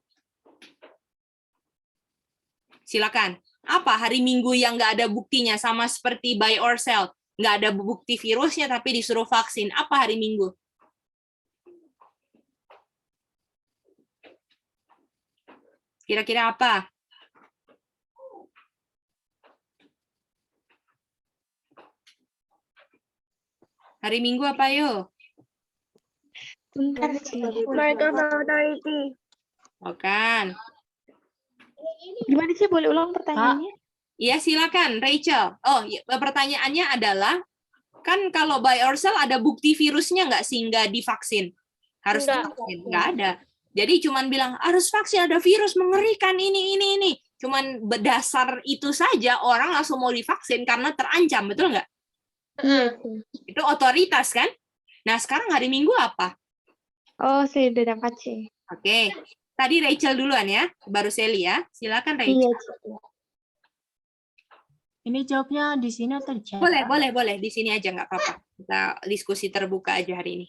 Silakan. Apa hari Minggu yang nggak ada buktinya, sama seperti buy or sell? Nggak ada bukti virusnya tapi disuruh vaksin. Apa hari Minggu? Kira-kira apa? Hari Minggu apa yo? Bentar sih. Market authority. Bukan. Gimana sih, boleh ulang pertanyaannya? Iya, silakan Rachel. Oh, pertanyaannya adalah, kan kalau buy or sell ada bukti virusnya nggak sehingga divaksin? Harus Nggak. divaksin? Nggak ada. Jadi cuman bilang harus vaksin, ada virus mengerikan ini. Cuman berdasar itu saja orang langsung mau divaksin karena terancam, betul nggak? Itu otoritas kan? Nah sekarang hari Minggu apa? Oh, saya udah dapat sih. Oke. Tadi Rachel duluan ya, baru Sally ya. Silakan Rachel. Iya, Ini jawabnya di sini atau di chat? Boleh. Di sini aja nggak apa-apa. Kita diskusi terbuka aja hari ini.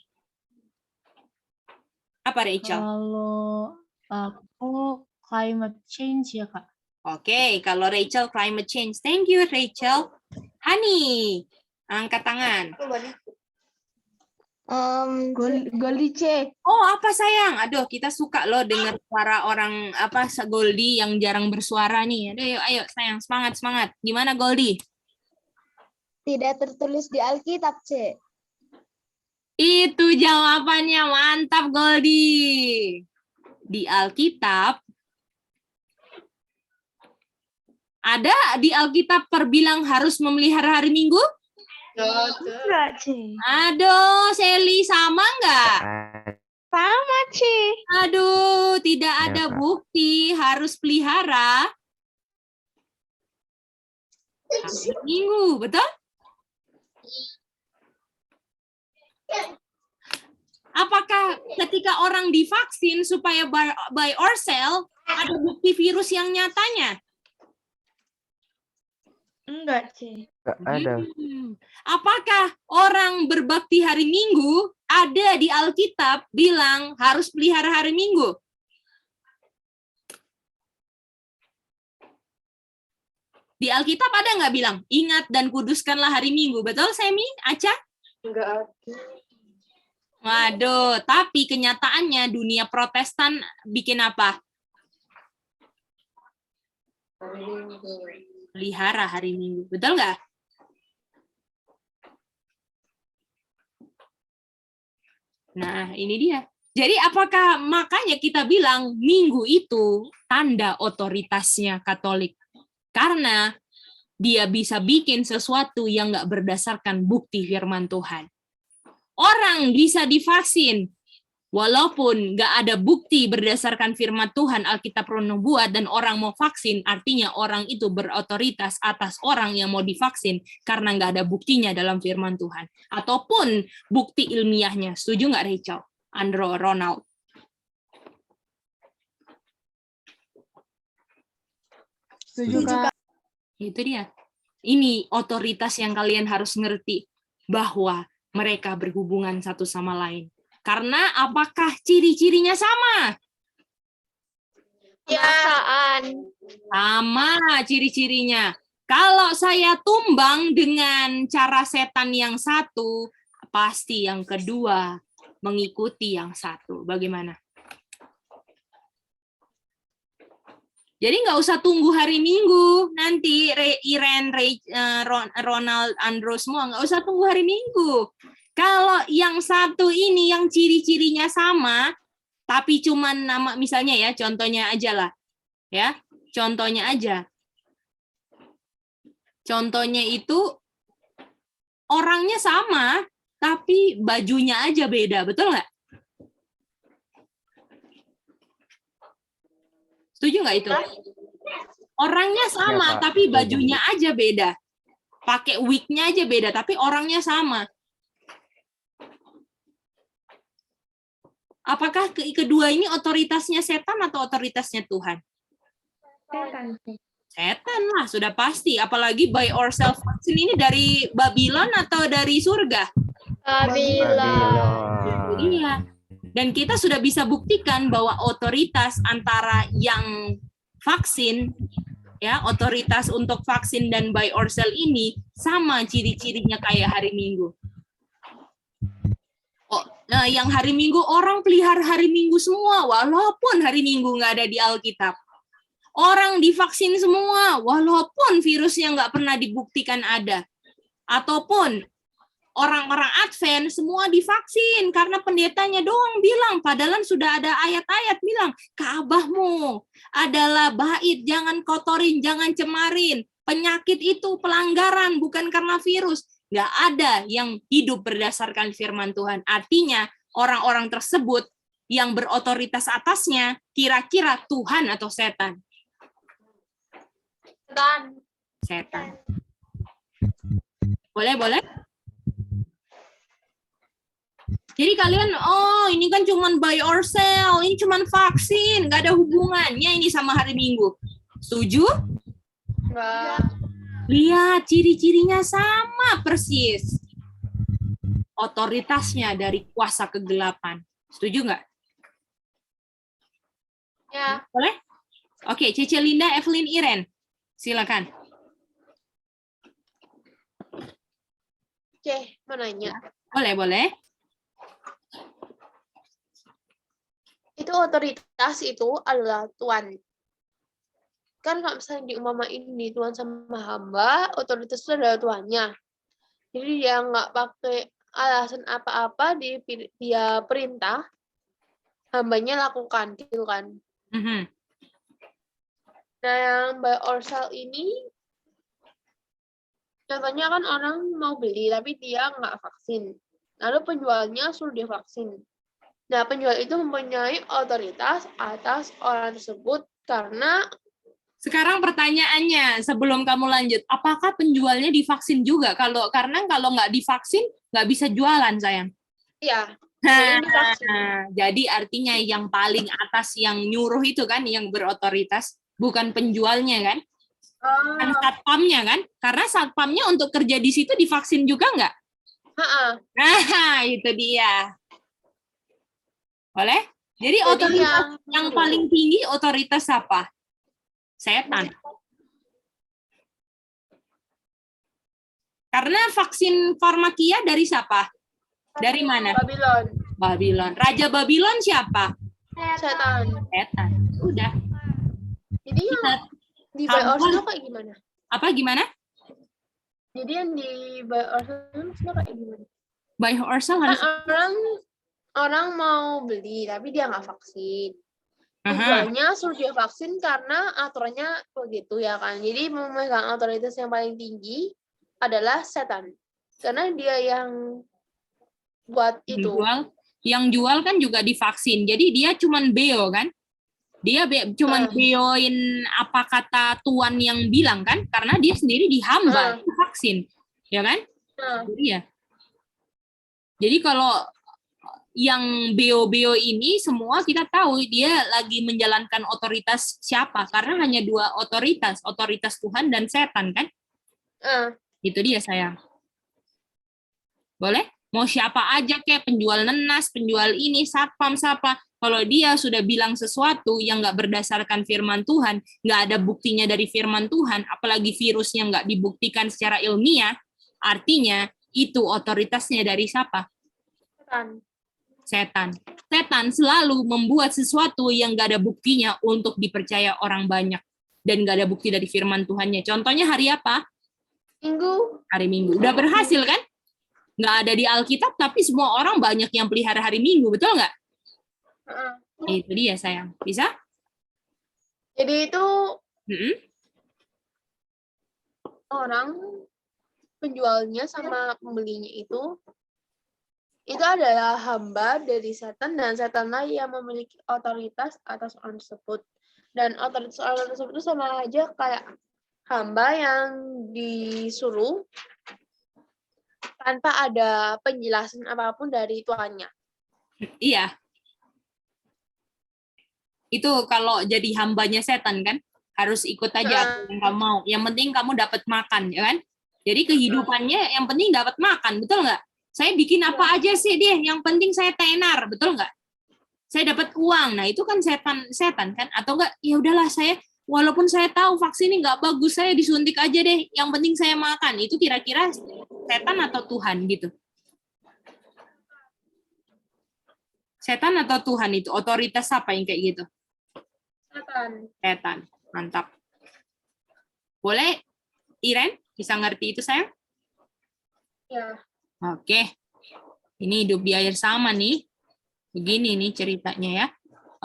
Apa Rachel? Kalau aku climate change ya, Kak. Oke, kalau Rachel climate change. Thank you Rachel. Hani, angkat tangan. Goldie C. Oh, apa sayang? Aduh, kita suka loh dengar suara orang apa Goldie yang jarang bersuara nih. Ayo sayang, semangat. Gimana Goldie? Tidak tertulis di Alkitab, C. Itu jawabannya, mantap Goldie. Di Alkitab ada di Alkitab perbilang harus memelihara hari Minggu? enggak sih. Aduh, Sally sama nggak? Sama sih. Aduh, tidak Ya, ada Kak. bukti harus pelihara hari Minggu, betul? Apakah ketika orang divaksin supaya buy or sell, ada bukti virus yang nyatanya? Enggak sih. Nggak ada. Apakah orang berbakti hari Minggu ada di Alkitab bilang harus pelihara hari Minggu? Di Alkitab ada nggak bilang, ingat dan kuduskanlah hari Minggu? Betul, Semi? Aca? Enggak ada. Waduh, tapi kenyataannya dunia Protestan bikin apa? Pelihara hari Minggu. Betul nggak? Nah, ini dia. Jadi apakah makanya kita bilang Minggu itu tanda otoritasnya Katolik? Karena dia bisa bikin sesuatu yang nggak berdasarkan bukti firman Tuhan. Orang bisa divaksin, walaupun nggak ada bukti berdasarkan firman Tuhan, Alkitab Nubuat, dan orang mau vaksin, artinya orang itu berotoritas atas orang yang mau divaksin karena nggak ada buktinya dalam firman Tuhan. Ataupun bukti ilmiahnya. Setuju nggak Rachel? Andro, Ronald? Setuju, Kak. Itu dia. Ini otoritas yang kalian harus ngerti, bahwa mereka berhubungan satu sama lain. Karena apakah ciri-cirinya sama? Kebiasaan. Sama ciri-cirinya. Kalau saya tumbang dengan cara setan yang satu, pasti yang kedua mengikuti yang satu. Bagaimana? Jadi nggak usah tunggu hari Minggu. Nanti Iren, Ronald, Andro semua nggak usah tunggu hari Minggu. Kalau yang satu ini yang ciri-cirinya sama, tapi cuman nama misalnya ya, contohnya aja lah. Ya, contohnya aja. Contohnya itu orangnya sama, tapi bajunya aja beda, betul nggak? Setuju nggak itu? Orangnya sama, Pak. tapi bajunya aja beda. Pakai wig-nya aja beda, tapi orangnya sama. Apakah kedua ini otoritasnya setan atau otoritasnya Tuhan? Setan lah, sudah pasti. Apalagi by ourselves vaksin ini dari Babylon atau dari surga? Babylon. Iya. Dan kita sudah bisa buktikan bahwa otoritas antara yang vaksin, ya, otoritas untuk vaksin dan buy or sell ini sama ciri-cirinya kayak hari Minggu. Oh, nah, yang hari Minggu orang pelihara hari Minggu semua, walaupun hari Minggu nggak ada di Alkitab. Orang divaksin semua, walaupun virusnya nggak pernah dibuktikan ada. Ataupun orang-orang Advent semua divaksin karena pendetanya doang bilang, padahal sudah ada ayat-ayat bilang, Ka'bahmu adalah bait, jangan kotorin, jangan cemarin. Penyakit itu pelanggaran, bukan karena virus. Nggak ada yang hidup berdasarkan firman Tuhan. Artinya orang-orang tersebut yang berotoritas atasnya kira-kira Tuhan atau setan? Setan. Boleh? Jadi kalian, oh ini kan cuman buy or sell, ini cuman vaksin, nggak ada hubungannya ini sama hari Minggu. Setuju? Lihat, ciri-cirinya sama persis. Otoritasnya dari kuasa kegelapan. Setuju nggak? Ya. Boleh? Oke, Cece Linda, Evelyn, Iren. Silakan. Oke, mau nanya. Boleh. Itu otoritas itu adalah Tuhan. Kan kalau misalnya diumpamain di Tuhan sama hamba, otoritas itu adalah Tuhannya. Jadi dia nggak pakai alasan apa-apa, dia perintah, hambanya lakukan, gitu kan. Nah, yang buy or sell ini, contohnya kan orang mau beli, tapi dia nggak vaksin. Lalu penjualnya suruh dia vaksin. Nah, penjual itu mempunyai otoritas atas orang tersebut karena... Sekarang pertanyaannya, sebelum kamu lanjut, apakah penjualnya divaksin juga? Karena kalau nggak divaksin, nggak bisa jualan, sayang. Iya. Jadi artinya yang paling atas yang nyuruh itu kan, yang berotoritas, bukan penjualnya kan? Kan satpamnya kan? Karena satpamnya untuk kerja di situ divaksin juga nggak? Nah, itu dia. Boleh? Jadi otoritas yang paling tinggi otoritas apa? Setan. Karena vaksin farmakia dari siapa? Dari mana? Babylon. Raja Babylon siapa? Setan. Udah. Jadi yang di buy or sell kayak gimana? Apa gimana? Jadi yang di buy or sell maksudnya kayak gimana? Buy or sell harus orang mau beli tapi dia nggak vaksin. Penjualnya suruh dia vaksin karena aturannya begitu ya kan. Jadi memegang otoritas yang paling tinggi adalah setan. Karena dia yang buat itu. Yang jual kan juga divaksin. Jadi dia cuman beo kan? Dia cuman beoin apa kata tuan yang bilang kan? Karena dia sendiri dihamba vaksin. Ya kan? Iya. Jadi kalau yang beo-beo ini semua kita tahu dia lagi menjalankan otoritas siapa? Karena hanya dua otoritas Tuhan dan setan kan? Itu dia sayang. Boleh? Mau siapa aja kayak penjual nenas, penjual ini, satpam, siapa. Kalau dia sudah bilang sesuatu yang nggak berdasarkan firman Tuhan, nggak ada buktinya dari firman Tuhan, apalagi virusnya nggak dibuktikan secara ilmiah, artinya itu otoritasnya dari siapa? Setan. Setan selalu membuat sesuatu yang nggak ada buktinya untuk dipercaya orang banyak. Dan nggak ada bukti dari firman Tuhannya. Contohnya hari apa? Minggu. Hari Minggu. Udah berhasil kan? Nggak ada di Alkitab, tapi semua orang banyak yang pelihara hari Minggu. Betul nggak? Itu dia sayang. Bisa? Jadi itu orang penjualnya sama pembelinya itu adalah hamba dari setan dan setanlah yang memiliki otoritas atas orang tersebut. Dan otoritas orang tersebut itu sama aja kayak hamba yang disuruh tanpa ada penjelasan apapun dari tuannya. Iya. Itu kalau jadi hambanya setan kan, harus ikut aja apa yang kamu mau. Yang penting kamu dapat makan, ya kan? Jadi kehidupannya yang penting dapat makan, betul nggak? Saya bikin apa aja sih dia, yang penting saya tenar, betul nggak? Saya dapat uang, nah itu kan setan kan? Atau enggak? Ya udahlah saya, walaupun saya tahu vaksin ini nggak bagus, saya disuntik aja deh. Yang penting saya makan. Itu kira-kira setan atau Tuhan gitu? Setan atau Tuhan itu? Otoritas apa yang kayak gitu? Setan. Mantap. Boleh, Iren? Bisa ngerti itu, sayang? Ya. Oke. Ini hidup di air sama nih. Begini nih ceritanya ya.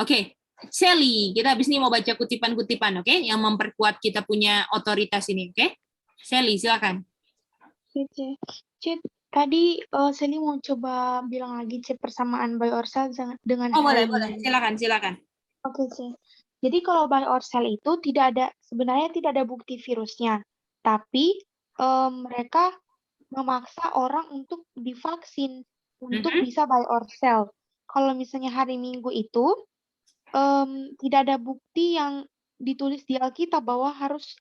Oke. Sally, kita habis ini mau baca kutipan-kutipan, oke? Yang memperkuat kita punya otoritas ini, oke? Sally, silakan. Cip, tadi Sally mau coba bilang lagi Cip persamaan by ourselves dengan Oh, boleh, hari boleh. Minggu. Silakan. Oke, Cip. Jadi kalau by ourselves itu sebenarnya tidak ada bukti virusnya, tapi mereka memaksa orang untuk divaksin untuk bisa by ourselves. Kalau misalnya hari Minggu itu tidak ada bukti yang ditulis di Alkitab bahwa harus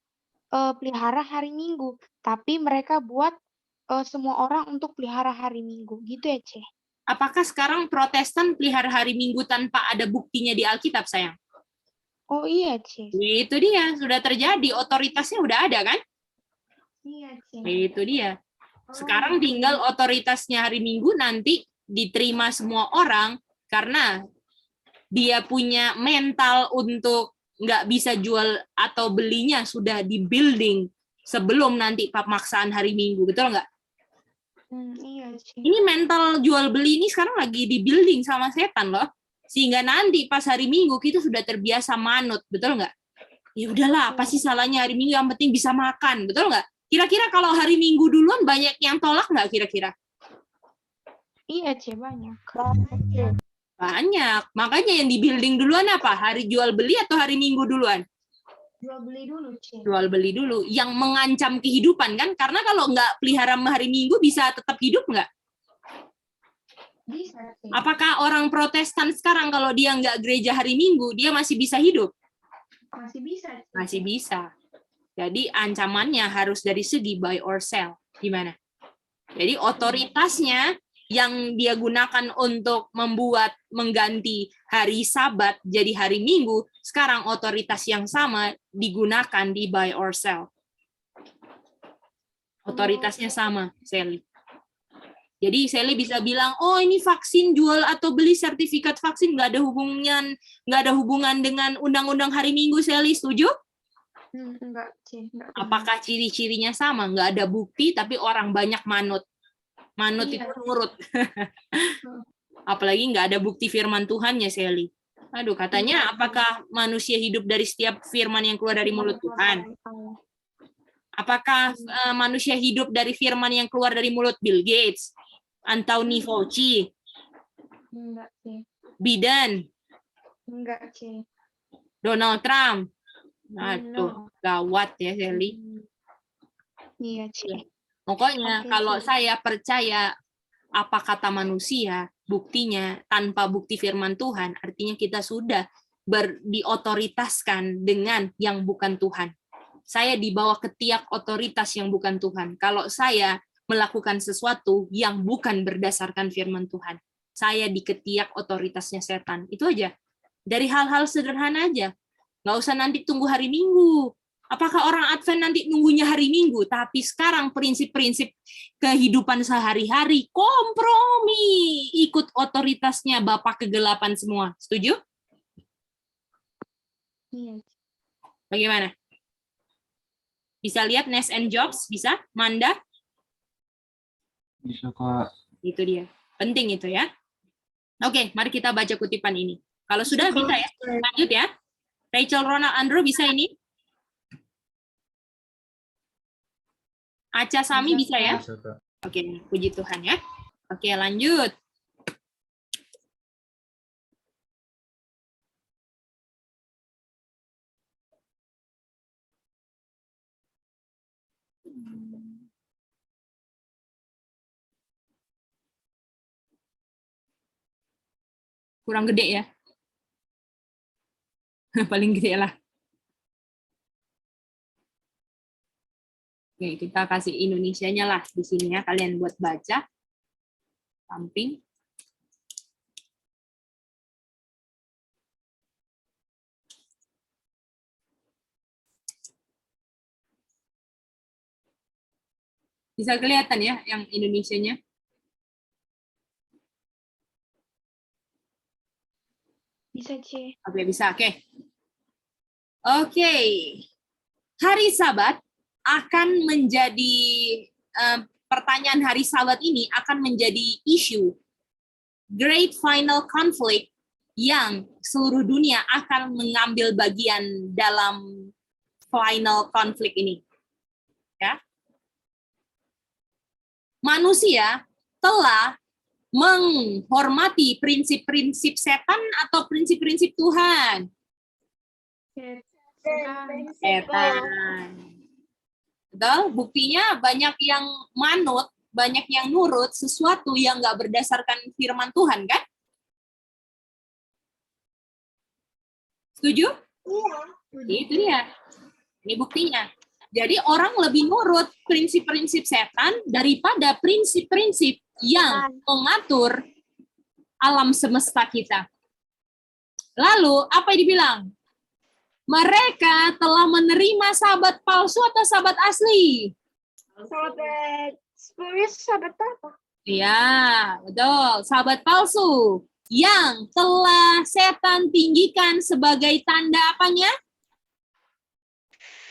pelihara hari Minggu, tapi mereka buat semua orang untuk pelihara hari Minggu, gitu ya, Ce? Apakah sekarang Protestan pelihara hari Minggu tanpa ada buktinya di Alkitab, sayang? Oh iya, Ce. Itu dia, sudah terjadi. Otoritasnya udah ada, kan? Iya, Ce. Itu dia. Sekarang tinggal otoritasnya hari Minggu nanti diterima semua orang karena dia punya mental untuk nggak bisa jual atau belinya sudah di building sebelum nanti pemaksaan hari Minggu, betul nggak? Iya, Ce. Ini mental jual beli ini sekarang lagi di building sama setan loh, sehingga nanti pas hari Minggu kita sudah terbiasa manut, betul nggak? Ya udahlah, apa sih salahnya hari Minggu, yang penting bisa makan, betul nggak? Kira-kira kalau hari Minggu duluan banyak yang tolak nggak kira-kira? Iya, Ce, banyak. Banyak. Makanya yang di building duluan apa? Hari jual beli atau hari Minggu duluan? Jual beli dulu, Ce. Jual beli dulu. Yang mengancam kehidupan kan? Karena kalau nggak pelihara hari Minggu bisa tetap hidup nggak? Bisa, Ce. Apakah orang Protestan sekarang kalau dia nggak gereja hari Minggu, dia masih bisa hidup? Masih bisa, Ce. Masih bisa. Jadi ancamannya harus dari segi buy or sell. Gimana? Jadi otoritasnya yang dia gunakan untuk mengganti hari Sabat jadi hari Minggu, sekarang otoritas yang sama digunakan di buy or sell. Otoritasnya sama, Sally. Jadi Sally bisa bilang, oh ini vaksin jual atau beli sertifikat vaksin nggak ada hubungan dengan undang-undang hari Minggu, Sally, setuju? Enggak, Ce. Enggak. Apakah ciri-cirinya sama? Nggak ada bukti, tapi orang banyak manut. Manut Iya. itu nurut. Apalagi nggak ada bukti firman Tuhan ya, Sally. Aduh, katanya apakah manusia hidup dari setiap firman yang keluar dari mulut Tuhan? Apakah manusia hidup dari firman yang keluar dari mulut Bill Gates, Anthony Fauci, Enggak, Ce. Biden, Enggak, Ce. Donald Trump? Aduh, gawat ya, Sally. Iya, Ce. Pokoknya Oke, kalau Ce. saya percaya apa kata manusia, buktinya tanpa bukti firman Tuhan, artinya kita sudah diotoritaskan dengan yang bukan Tuhan. Saya dibawa ketiak otoritas yang bukan Tuhan. Kalau saya melakukan sesuatu yang bukan berdasarkan firman Tuhan, saya diketiak otoritasnya setan. Itu aja. Dari hal-hal sederhana aja. Nggak usah nanti tunggu hari Minggu. Apakah orang Advent nanti nunggunya hari Minggu? Tapi sekarang prinsip-prinsip kehidupan sehari-hari, kompromi. Ikut otoritasnya Bapak Kegelapan semua. Setuju? Iya. Bagaimana? Bisa lihat Nest and Jobs? Bisa? Manda? Bisa, Kak. Itu dia. Penting itu ya. Oke, mari kita baca kutipan ini. Kalau sudah bisa ya. Lanjut ya. Rachel Ronald Andrew bisa ini? Aca Sami bisa ya? Bisa, Kak. Oke, puji Tuhan ya. Oke, lanjut. Kurang gede ya. Paling gede lah. Oke, kita kasih Indonesianya lah di sini ya, kalian buat baca. Samping. Bisa kelihatan ya yang Indonesianya? Bisa, C. Oke, bisa. Oke. Oke. Hari Sabat akan menjadi pertanyaan hari Sabat ini akan menjadi isu Great Final Conflict yang seluruh dunia akan mengambil bagian dalam final conflict ini. Ya. Manusia telah menghormati prinsip-prinsip setan atau prinsip-prinsip Tuhan? Setan. Betul? Buktinya banyak yang manut, banyak yang nurut sesuatu yang nggak berdasarkan firman Tuhan, kan? Setuju? Iya. Itu dia. Ini buktinya. Jadi orang lebih nurut prinsip-prinsip setan daripada prinsip-prinsip yang mengatur alam semesta kita. Lalu, apa yang dibilang? Mereka telah menerima sahabat palsu atau sahabat asli? Sahabat spirit, sahabat apa? Iya, betul. Sahabat palsu yang telah setan tinggikan sebagai tanda apanya?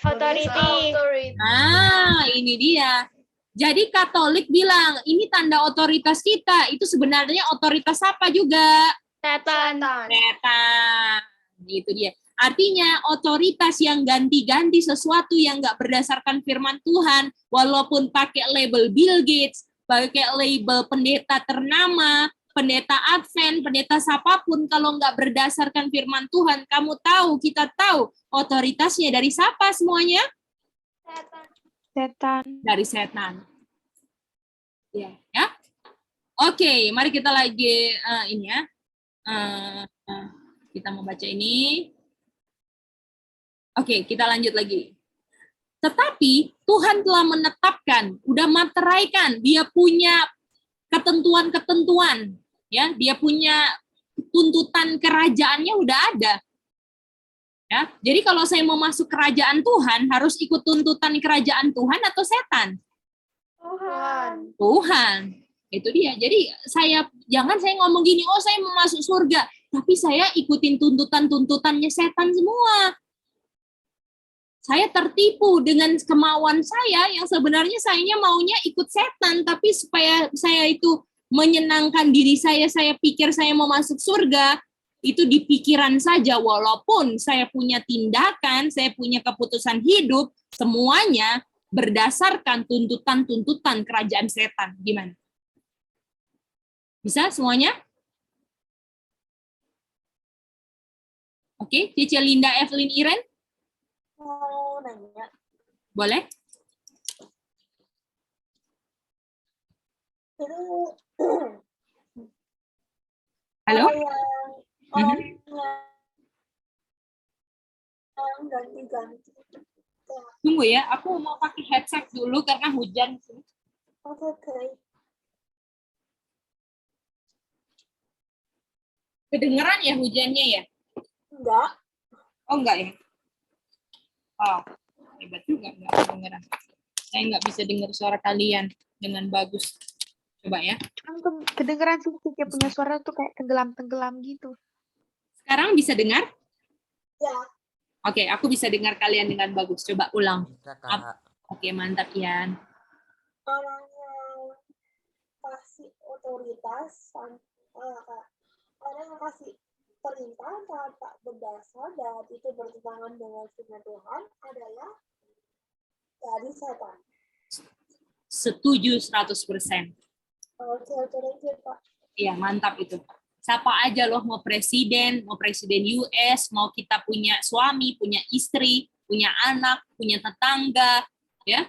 Authority. Nah, ini dia. Jadi Katolik bilang, ini tanda otoritas kita. Itu sebenarnya otoritas apa juga? Setan. Setan. Itu dia. Artinya otoritas yang ganti-ganti sesuatu yang nggak berdasarkan firman Tuhan, walaupun pakai label Bill Gates, pakai label pendeta ternama, pendeta Advent, pendeta siapapun, kalau nggak berdasarkan firman Tuhan, kamu tahu, kita tahu, otoritasnya dari siapa semuanya? Setan. Dari setan. Ya, ya. Oke, mari kita lagi ini ya. Kita mau baca ini. Oke, kita lanjut lagi. Tetapi Tuhan telah menetapkan, udah materaikan, dia punya ketentuan-ketentuan, ya, dia punya tuntutan kerajaannya udah ada. Ya, jadi kalau saya mau masuk kerajaan Tuhan, harus ikut tuntutan kerajaan Tuhan atau setan? Tuhan. Itu dia. Jadi jangan saya ngomong gini, oh saya mau masuk surga, tapi saya ikutin tuntutan-tuntutannya setan semua. Saya tertipu dengan kemauan saya yang sebenarnya sayanya maunya ikut setan, tapi supaya saya itu menyenangkan diri saya pikir saya mau masuk surga, itu di pikiran saja, walaupun saya punya tindakan, saya punya keputusan hidup, semuanya berdasarkan tuntutan-tuntutan kerajaan setan. Gimana? Bisa semuanya? Oke, Cici Linda Evelyn Iren? Mau nanya. Boleh? Halo? Yang ganti-ganti. Tunggu ya, aku mau pakai headset dulu karena hujan. Oke. Kedengeran ya hujannya ya? Enggak. Oh enggak ya? Oh, hebat juga enggak kedengeran. Saya nggak bisa dengar suara kalian dengan bagus. Coba ya. Kedengeran sih, kayak punya suara tuh kayak tenggelam-tenggelam gitu. Sekarang bisa dengar? Ya. Oke, aku bisa dengar kalian dengan bagus. Coba ulang. Bisa, Kak. Oke, mantap, Ian. Orang yang kasih otoritas, orang yang kasih perintah tanpa berdasar dan itu bertentangan dengan firman Tuhan adalah dari setan. Setuju 100%. Oke, Pak. Iya, mantap itu. Siapa aja loh, mau presiden US, mau kita punya suami, punya istri, punya anak, punya tetangga, ya.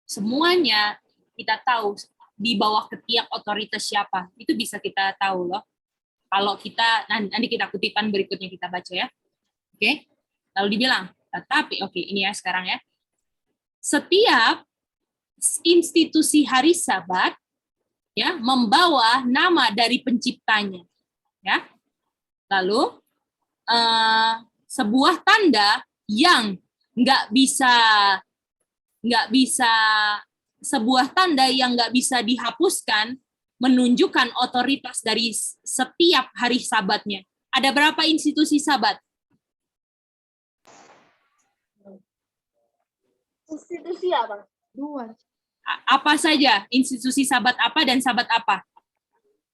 Semuanya kita tahu di bawah ketiak otoritas siapa. Itu bisa kita tahu loh. Kalau kita, nanti kita kutipan berikutnya kita baca ya. Oke. Lalu dibilang, tetapi oke, ini ya sekarang ya. Setiap institusi hari Sabat ya membawa nama dari penciptanya. Ya. Lalu sebuah tanda yang nggak bisa sebuah tanda yang nggak bisa dihapuskan menunjukkan otoritas dari setiap hari Sabatnya. Ada berapa institusi Sabat? Institusi apa? 2. Apa saja? Institusi Sabat apa dan Sabat apa?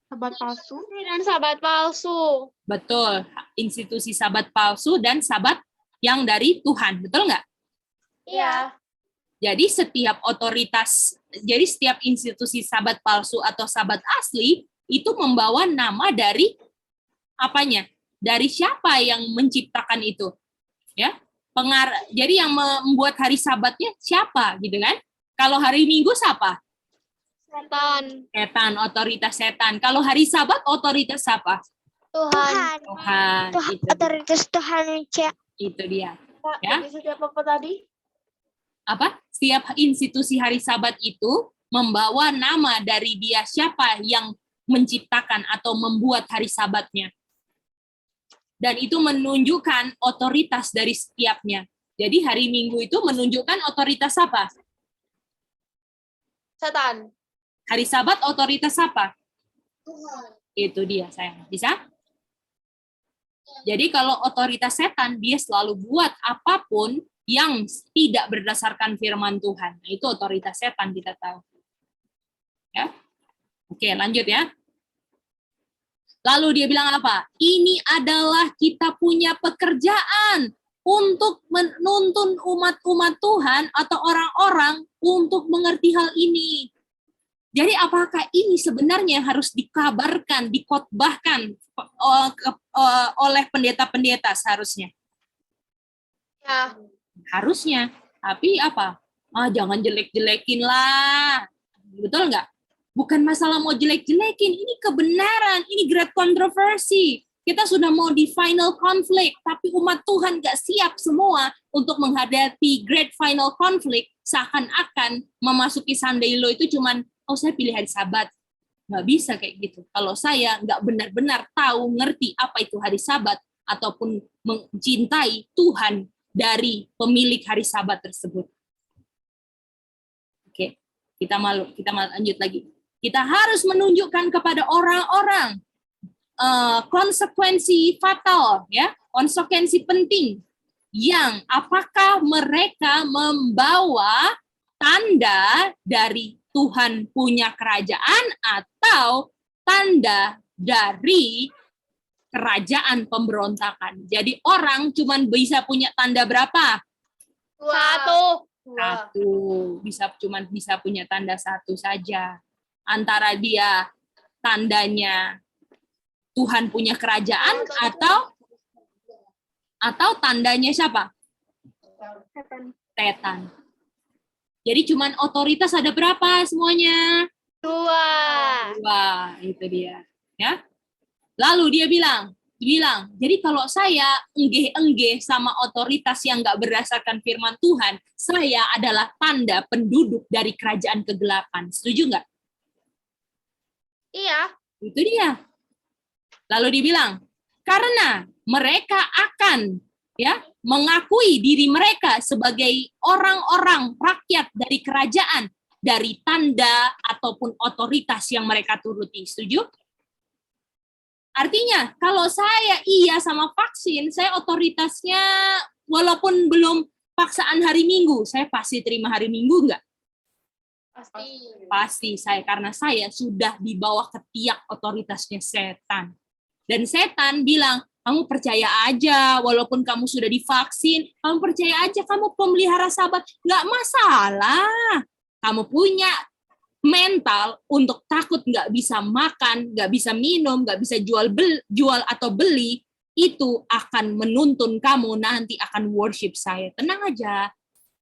Sabat palsu. Dan sabat palsu. Betul. Institusi Sabat palsu dan Sabat yang dari Tuhan. Betul nggak? Iya. Jadi setiap institusi Sabat palsu atau Sabat asli itu membawa nama dari apanya? Dari siapa yang menciptakan itu? Ya. Jadi yang membuat hari Sabatnya siapa gitu kan? Kalau hari Minggu siapa? Setan. Setan, otoritas setan. Kalau hari Sabat otoritas siapa? Tuhan. Tuhan. Otoritas Tuhan, Cak. Itu dia. Kak, Ya. jadi setiap apa tadi? Apa? Setiap institusi hari Sabat itu membawa nama dari dia siapa yang menciptakan atau membuat hari Sabatnya. Dan itu menunjukkan otoritas dari setiapnya. Jadi hari Minggu itu menunjukkan otoritas apa? Setan. Hari Sabat otoritas apa? Tuhan. Itu dia, sayang. Bisa? Jadi kalau otoritas setan, dia selalu buat apapun yang tidak berdasarkan firman Tuhan. Nah, itu otoritas setan, kita tahu. Ya. Oke, lanjut ya. Lalu dia bilang apa? Ini adalah kita punya pekerjaan untuk menuntun umat-umat Tuhan atau orang-orang untuk mengerti hal ini. Jadi apakah ini sebenarnya harus dikabarkan, dikotbahkan oleh pendeta-pendeta seharusnya? Ya. Harusnya. Tapi apa? Jangan jelek-jelekin lah. Betul nggak? Bukan masalah mau jelek-jelekin, ini kebenaran, ini great controversy. Kita sudah mau di final conflict, tapi umat Tuhan nggak siap semua untuk menghadapi great final conflict, seakan-akan memasuki Sunday Law itu cuman, saya pilih hari Sabat. Nggak bisa kayak gitu. Kalau saya nggak benar-benar tahu, ngerti apa itu hari Sabat, ataupun mencintai Tuhan dari pemilik hari Sabat tersebut. Oke, kita lanjut lagi. Kita harus menunjukkan kepada orang-orang konsekuensi fatal, ya, konsekuensi penting, yang apakah mereka membawa tanda dari Tuhan punya kerajaan atau tanda dari kerajaan pemberontakan. Jadi orang cuman bisa punya tanda berapa? Satu. Cuman bisa punya tanda satu saja. Antara dia tandanya Tuhan punya kerajaan atau tandanya siapa? Setan. Jadi cuman otoritas ada berapa semuanya? 2. Itu dia. Ya. Lalu dia bilang, jadi kalau saya enggeh-enggeh sama otoritas yang nggak berdasarkan firman Tuhan, saya adalah tanda penduduk dari kerajaan kegelapan. Setuju nggak? Iya. Itu dia. Lalu dibilang, karena mereka akan mengakui diri mereka sebagai orang-orang rakyat dari kerajaan, dari tanda ataupun otoritas yang mereka turuti. Setuju? Artinya, kalau saya iya sama vaksin, saya otoritasnya walaupun belum paksaan hari Minggu, saya pasti terima hari Minggu enggak? Pasti saya, karena saya sudah di bawah ketiak otoritasnya setan. Dan setan bilang, kamu percaya aja, walaupun kamu sudah divaksin, kamu percaya aja, kamu pemelihara Sabat, nggak masalah. Kamu punya mental untuk takut nggak bisa makan, nggak bisa minum, nggak bisa jual atau beli, itu akan menuntun kamu nanti akan worship saya. Tenang aja,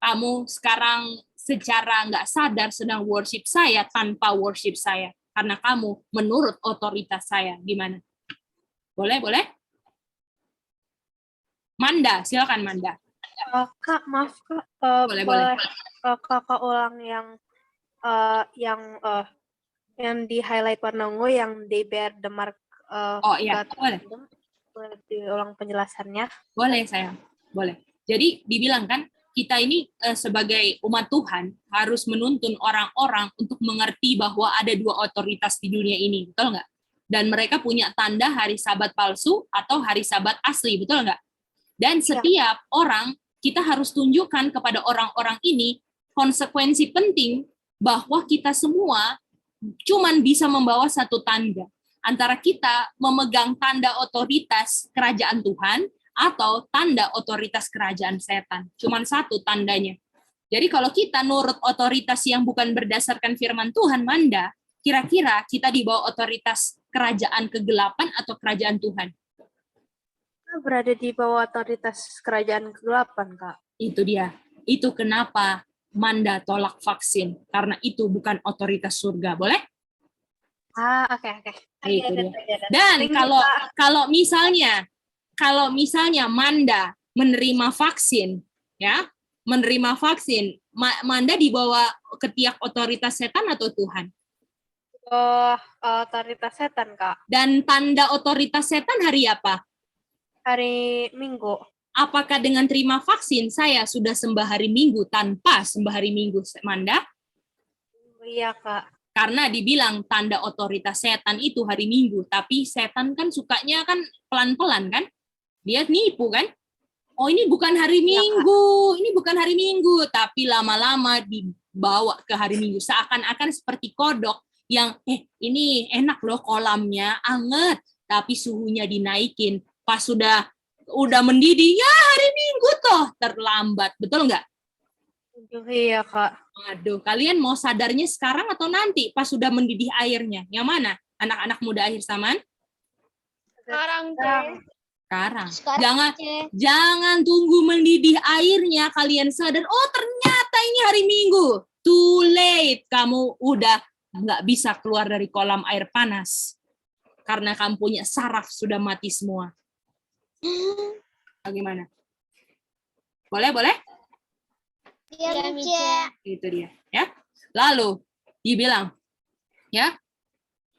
kamu sekarang secara nggak sadar sedang worship saya tanpa worship saya, karena kamu menurut otoritas saya. Gimana? Boleh? Manda, silakan Manda. Kak, maaf Kak, Boleh. Kakak ulang yang di highlight warna ungu yang they bear the mark Oh iya, God boleh. kingdom. Boleh diulang penjelasannya? Boleh sayang, boleh. Jadi dibilang kan, kita ini sebagai umat Tuhan harus menuntun orang-orang untuk mengerti bahwa ada dua otoritas di dunia ini, betul nggak? Dan mereka punya tanda hari Sabat palsu atau hari Sabat asli, betul nggak? Dan setiap orang, kita harus tunjukkan kepada orang-orang ini konsekuensi penting bahwa kita semua cuman bisa membawa satu tanda. Antara kita memegang tanda otoritas kerajaan Tuhan atau tanda otoritas kerajaan setan. Cuman satu tandanya. Jadi kalau kita nurut otoritas yang bukan berdasarkan firman Tuhan, Manda, kira-kira kita di bawah otoritas kerajaan kegelapan atau kerajaan Tuhan? Berada di bawah otoritas kerajaan kegelapan, Kak. Itu dia. Itu kenapa Manda tolak vaksin. Karena itu bukan otoritas surga. Boleh? Oke. Itu dia. Dan kalau misalnya Manda menerima vaksin, ya, Manda dibawa ketiak otoritas setan atau Tuhan? Otoritas setan, Kak. Dan tanda otoritas setan hari apa? Hari Minggu. Apakah dengan terima vaksin saya sudah sembah hari Minggu tanpa sembah hari Minggu, Manda? Iya, Kak. Karena dibilang tanda otoritas setan itu hari Minggu, tapi setan kan sukanya kan pelan-pelan kan? Dia nipu kan? Oh, ini bukan hari Minggu, ini bukan hari Minggu, tapi lama-lama dibawa ke hari Minggu. Seakan-akan seperti kodok yang, ini enak loh kolamnya, anget, tapi suhunya dinaikin. Pas udah mendidih, ya hari Minggu toh, terlambat. Betul nggak? Iya, Kak. Aduh, kalian mau sadarnya sekarang atau nanti pas sudah mendidih airnya? Yang mana? Anak-anak muda akhir zaman? Sekarang. Jangan tunggu mendidih airnya kalian sadar, oh ternyata ini hari Minggu. Too late, kamu udah nggak bisa keluar dari kolam air panas. Karena kamu punya saraf sudah mati semua. Bagaimana? Boleh? Iya, Mice. Itu dia, ya. Lalu dibilang, ya,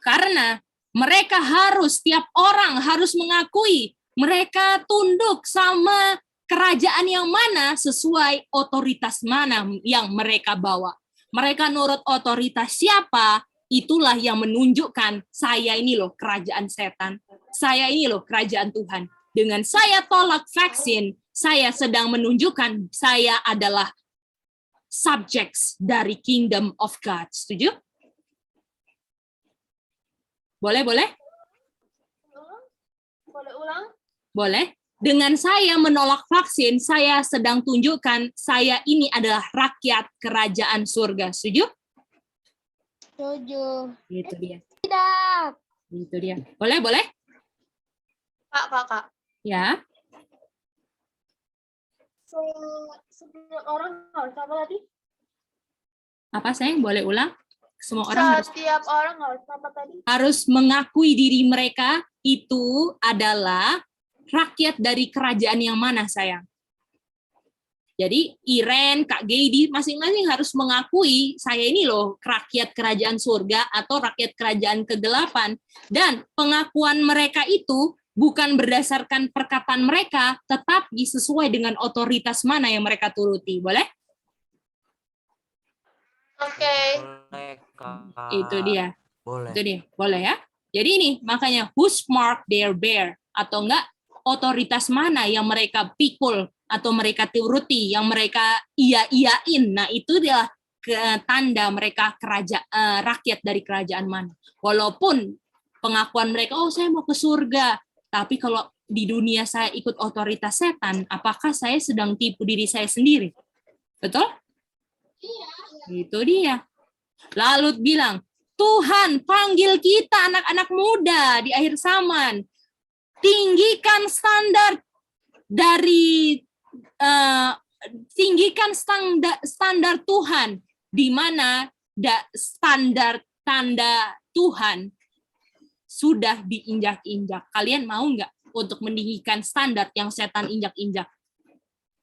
karena mereka setiap orang harus mengakui mereka tunduk sama kerajaan yang mana sesuai otoritas mana yang mereka bawa. Mereka nurut otoritas siapa, itulah yang menunjukkan saya ini loh kerajaan setan, saya ini loh kerajaan Tuhan. Dengan saya tolak vaksin, saya sedang menunjukkan saya adalah subjects dari kingdom of God. Setuju? Boleh? Boleh ulang? Boleh. Dengan saya menolak vaksin, saya sedang tunjukkan saya ini adalah rakyat kerajaan surga. Setuju? Setuju. Itu dia. Tidak. Itu dia. Boleh? Kak. Ya. Setiap orang harus apa tadi? Apa sayang? Boleh ulang? Semua orang Setiap orang harus apa tadi? harus mengakui diri mereka itu adalah rakyat dari kerajaan yang mana, sayang? Jadi Iren, Kak Geidi, masing-masing harus mengakui saya ini loh rakyat kerajaan surga atau rakyat kerajaan kegelapan. Dan pengakuan mereka itu bukan berdasarkan perkataan mereka, tetapi sesuai dengan otoritas mana yang mereka turuti. Boleh? Oke. Itu dia. Boleh. Itu dia. Boleh ya? Jadi ini makanya whose mark their bear, atau enggak otoritas mana yang mereka pikul atau mereka turuti, yang mereka iya-iyain. Nah, itu adalah tanda mereka rakyat dari kerajaan mana. Walaupun pengakuan mereka, oh saya mau ke surga, tapi kalau di dunia saya ikut otoritas setan, apakah saya sedang tipu diri saya sendiri? Betul? Iya. Itu dia. Lalu bilang, Tuhan panggil kita anak-anak muda di akhir zaman. Tinggikan standar dari standar Tuhan, di mana standar tanda Tuhan sudah diinjak-injak. Kalian mau nggak untuk meninggikan standar yang setan injak-injak?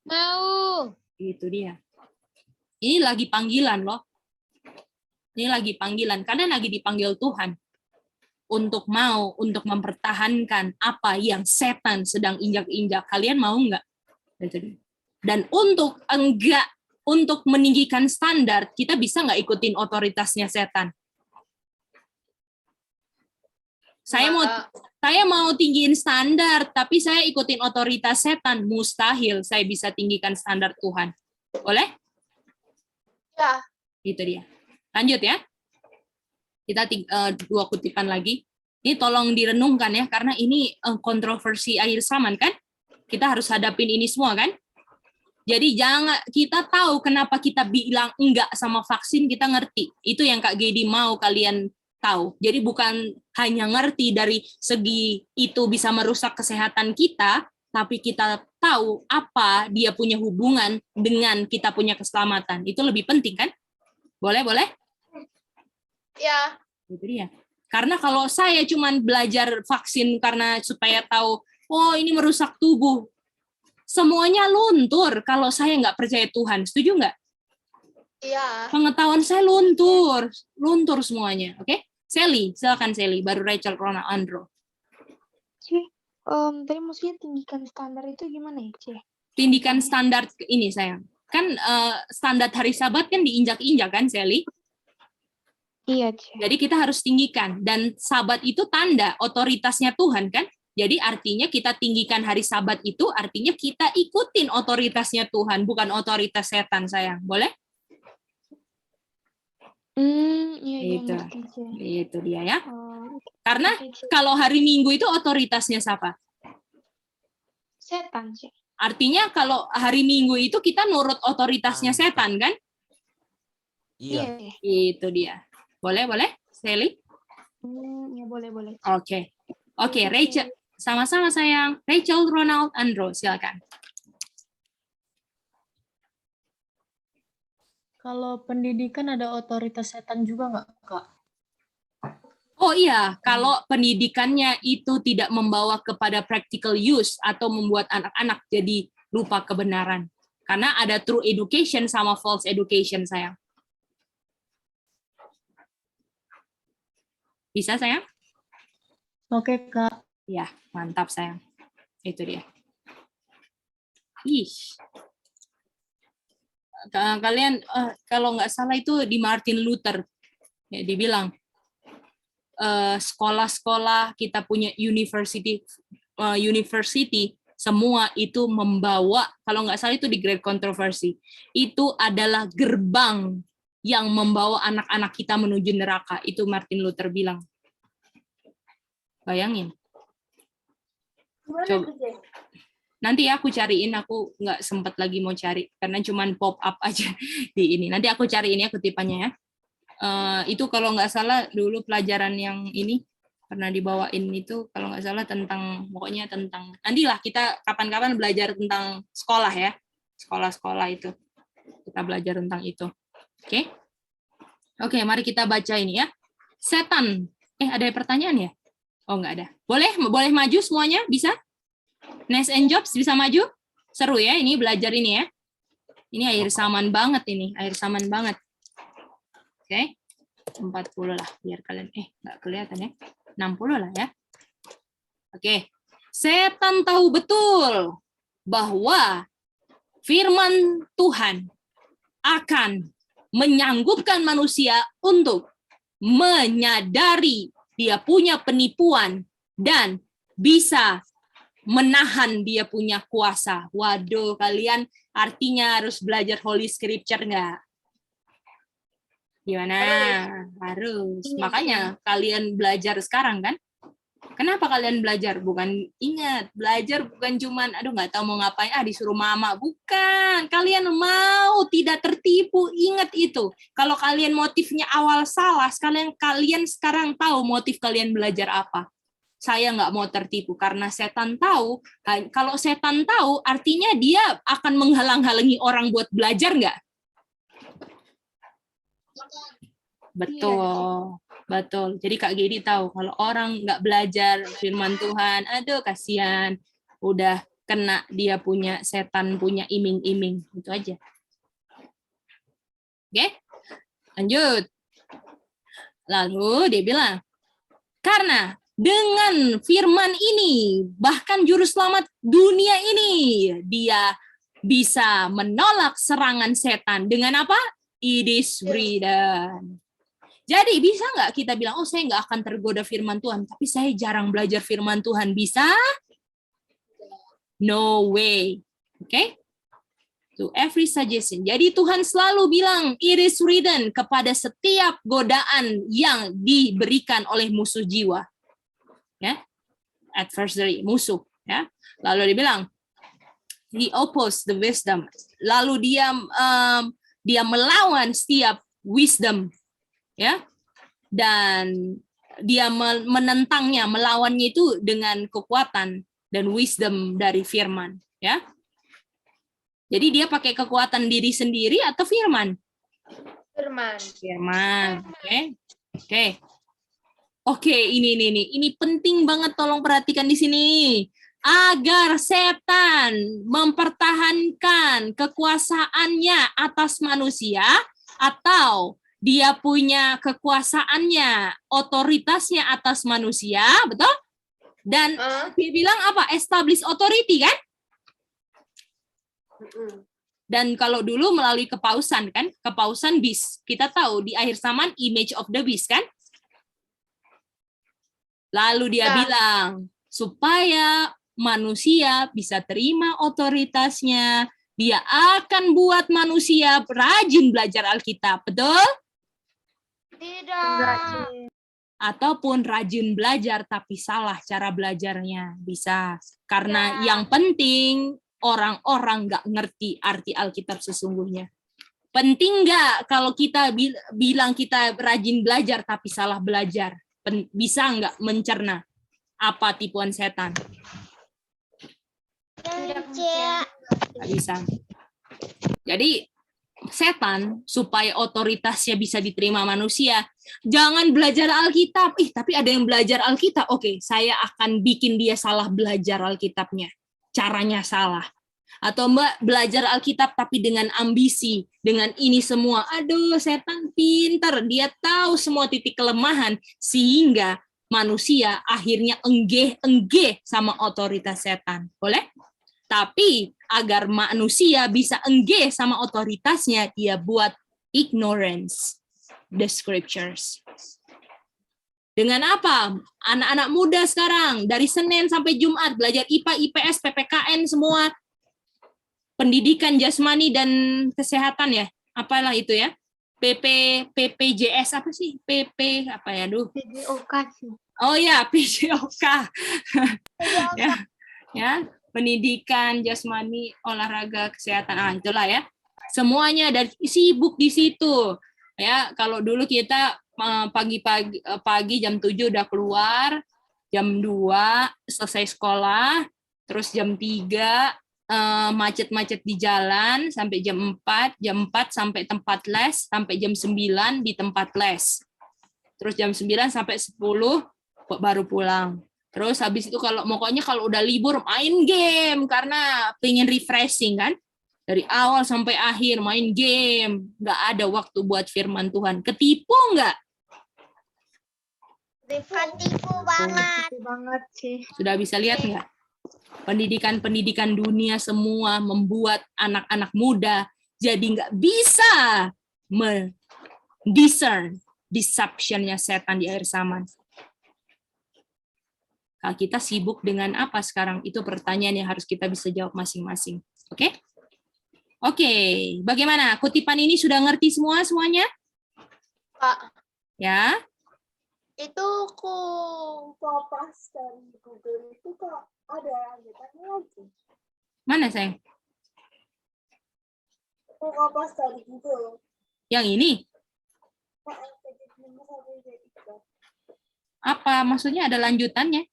Mau. Itu dia. Ini lagi panggilan loh. Ini lagi panggilan. Karena lagi dipanggil Tuhan. Untuk untuk mempertahankan apa yang setan sedang injak-injak. Kalian mau nggak? Itu dia. Dan untuk meninggikan standar, kita bisa nggak ikutin otoritasnya setan? Saya mau tinggiin standar, tapi saya ikutin otoritas setan. Mustahil saya bisa tinggikan standar Tuhan. Boleh? Ya. Itu dia. Lanjut ya. Kita 2 kutipan lagi. Ini tolong direnungkan ya, karena ini kontroversi akhir zaman kan? Kita harus hadapin ini semua kan? Jadi kita tahu kenapa kita bilang enggak sama vaksin, kita ngerti. Itu yang Kak Gedi mau kalian tahu. Jadi bukan hanya ngerti dari segi itu bisa merusak kesehatan kita, tapi kita tahu apa dia punya hubungan dengan kita punya keselamatan. Itu lebih penting kan? Boleh? Ya. Itu dia. Karena kalau saya cuma belajar vaksin karena supaya tahu, oh ini merusak tubuh, semuanya luntur kalau saya nggak percaya Tuhan. Setuju nggak? Iya. Pengetahuan saya luntur semuanya. Oke? Sally, silakan Sally. Baru Rachel, Ronald, Andro. Tadi maksudnya tinggikan standar itu gimana ya, Cih? Tinggikan standar ini sayang. Kan standar hari Sabat kan diinjak-injak kan, Sally? Iya, Cih. Jadi kita harus tinggikan. Dan Sabat itu tanda otoritasnya Tuhan kan? Jadi artinya kita tinggikan hari Sabat itu artinya kita ikutin otoritasnya Tuhan, bukan otoritas setan sayang. Boleh? Iya, Itu. ngerti, Cih. Itu dia ya. Oh, Karena oke, Cih. kalau hari Minggu itu otoritasnya siapa? Setan, Cih. Artinya kalau hari Minggu itu kita nurut otoritasnya setan kan? Iya. Itu dia. Boleh? Sally? Ya boleh. Oke, Rachel. Sama-sama sayang. Rachel, Ronald, Andro, silakan. Kalau pendidikan ada otoritas setan juga nggak, Kak? Oh iya, kalau pendidikannya itu tidak membawa kepada practical use atau membuat anak-anak jadi lupa kebenaran. Karena ada true education sama false education, sayang. Bisa, sayang? Oke, Kak. Ya, mantap, sayang. Itu dia. Ih. Kalian, kalau nggak salah itu di Martin Luther. Ya, dibilang, sekolah-sekolah, kita punya university, semua itu membawa, kalau nggak salah itu di Great Controversy, itu adalah gerbang yang membawa anak-anak kita menuju neraka. Itu Martin Luther bilang. Bayangin. Coba. Nanti aku cariin, aku nggak sempat lagi mau cari, karena cuman pop up aja di ini. Nanti aku cariin ya kutipannya ya. Itu kalau nggak salah dulu pelajaran yang ini, pernah dibawain itu, kalau nggak salah pokoknya tentang, nantilah kita kapan-kapan belajar tentang sekolah ya. Sekolah-sekolah itu. Kita belajar tentang itu. Oke? Oke, mari kita baca ini ya. Setan. Ada pertanyaan ya? Oh, nggak ada. Boleh maju semuanya? Bisa? Nes and Jobs bisa maju? Seru ya ini belajar ini ya. Ini akhir zaman banget ini. Akhir zaman banget. Oke. 40 lah biar kalian. Nggak kelihatan ya. 60 lah ya. Oke. Setan tahu betul bahwa firman Tuhan akan menyanggupkan manusia untuk menyadari dia punya penipuan dan bisa menahan dia punya kuasa. Waduh, kalian artinya harus belajar Holy Scripture nggak? Gimana? Harus. Makanya kalian belajar sekarang kan? Kenapa kalian belajar? Belajar bukan cuman, nggak tahu mau ngapain, disuruh mama. Bukan. Kalian mau tidak tertipu, ingat itu. Kalau kalian motifnya awal salah, kalian sekarang tahu motif kalian belajar apa. Saya nggak mau tertipu, karena setan tahu. Kalau setan tahu, artinya dia akan menghalang-halangi orang buat belajar nggak? Betul. Betul. Jadi Kak Gedi tahu kalau orang nggak belajar firman Tuhan, aduh kasihan, udah kena dia punya setan punya iming-iming. Itu aja. Oke? Lanjut. Lalu dia bilang, karena dengan firman ini, bahkan juru selamat dunia ini, dia bisa menolak serangan setan. Dengan apa? It is written. Jadi bisa nggak kita bilang, oh saya nggak akan tergoda firman Tuhan, tapi saya jarang belajar firman Tuhan. Bisa? No way. Oke? To every suggestion. Jadi Tuhan selalu bilang, it is written kepada setiap godaan yang diberikan oleh musuh jiwa. Ya, adversary, musuh. Ya, lalu dia bilang, he oppose the wisdom. Lalu dia melawan setiap wisdom. Ya, dan dia menentangnya, melawannya itu dengan kekuatan dan wisdom dari firman. Ya. Jadi dia pakai kekuatan diri sendiri atau firman? Firman. Firman. Oke, ini penting banget, tolong perhatikan di sini. Agar setan mempertahankan kekuasaannya atas manusia, atau dia punya kekuasaannya, otoritasnya atas manusia, betul? Dan dia bilang apa? Establish authority, kan? Dan kalau dulu melalui kepausan, kan? Kepausan beast. Kita tahu di akhir zaman image of the beast, kan? Lalu dia bilang, supaya manusia bisa terima otoritasnya, dia akan buat manusia rajin belajar Alkitab, betul? Tidak. Ataupun rajin belajar tapi salah cara belajarnya, bisa. Karena yang penting orang-orang nggak ngerti arti Alkitab sesungguhnya. Penting nggak kalau kita bilang kita rajin belajar tapi salah belajar? Bisa nggak mencerna apa tipuan setan? Nggak bisa. Jadi setan supaya otoritasnya bisa diterima manusia, jangan belajar Alkitab. Tapi ada yang belajar Alkitab. Oke, saya akan bikin dia salah belajar Alkitabnya. Caranya salah. Atau Mbak belajar Alkitab tapi dengan ambisi, dengan ini semua. Aduh, setan pintar, dia tahu semua titik kelemahan sehingga manusia akhirnya enggeh sama otoritas setan. Boleh? Tapi agar manusia bisa enggeh sama otoritasnya, dia buat ignorance the scriptures. Dengan apa? Anak-anak muda sekarang dari Senin sampai Jumat belajar IPA, IPS, PPKN semua. Pendidikan jasmani dan kesehatan ya. Apalah itu ya? PPJS apa sih? PP apa ya? PJOK sih. Oh ya, PJOK. ya, pendidikan jasmani, olahraga, kesehatan. Itulah ya. Semuanya dari sibuk di situ. Ya, kalau dulu kita pagi jam 7 udah keluar, jam 2 selesai sekolah, terus jam 3 macet-macet di jalan sampai jam 4 sampai tempat les, sampai jam 9 di tempat les. Terus jam 9 sampai 10 baru pulang. Terus habis itu kalau udah libur main game karena pengen refreshing kan. Dari awal sampai akhir main game, nggak ada waktu buat firman Tuhan. Ketipu nggak? Ketipu banget. Ketipu banget sih. Sudah bisa lihat nggak? Pendidikan dunia semua membuat anak-anak muda jadi nggak bisa discern deception-nya setan di akhir zaman. Kalau kita sibuk dengan apa sekarang? Itu pertanyaan yang harus kita bisa jawab masing-masing. Oke? Oke, bagaimana? Kutipan ini sudah ngerti semuanya? Kak, Ya? itu kopas dari Google itu kok ada lanjutannya lagi. Mana, sayang? Kopas dari Google. Yang ini? Apa maksudnya ada lanjutannya?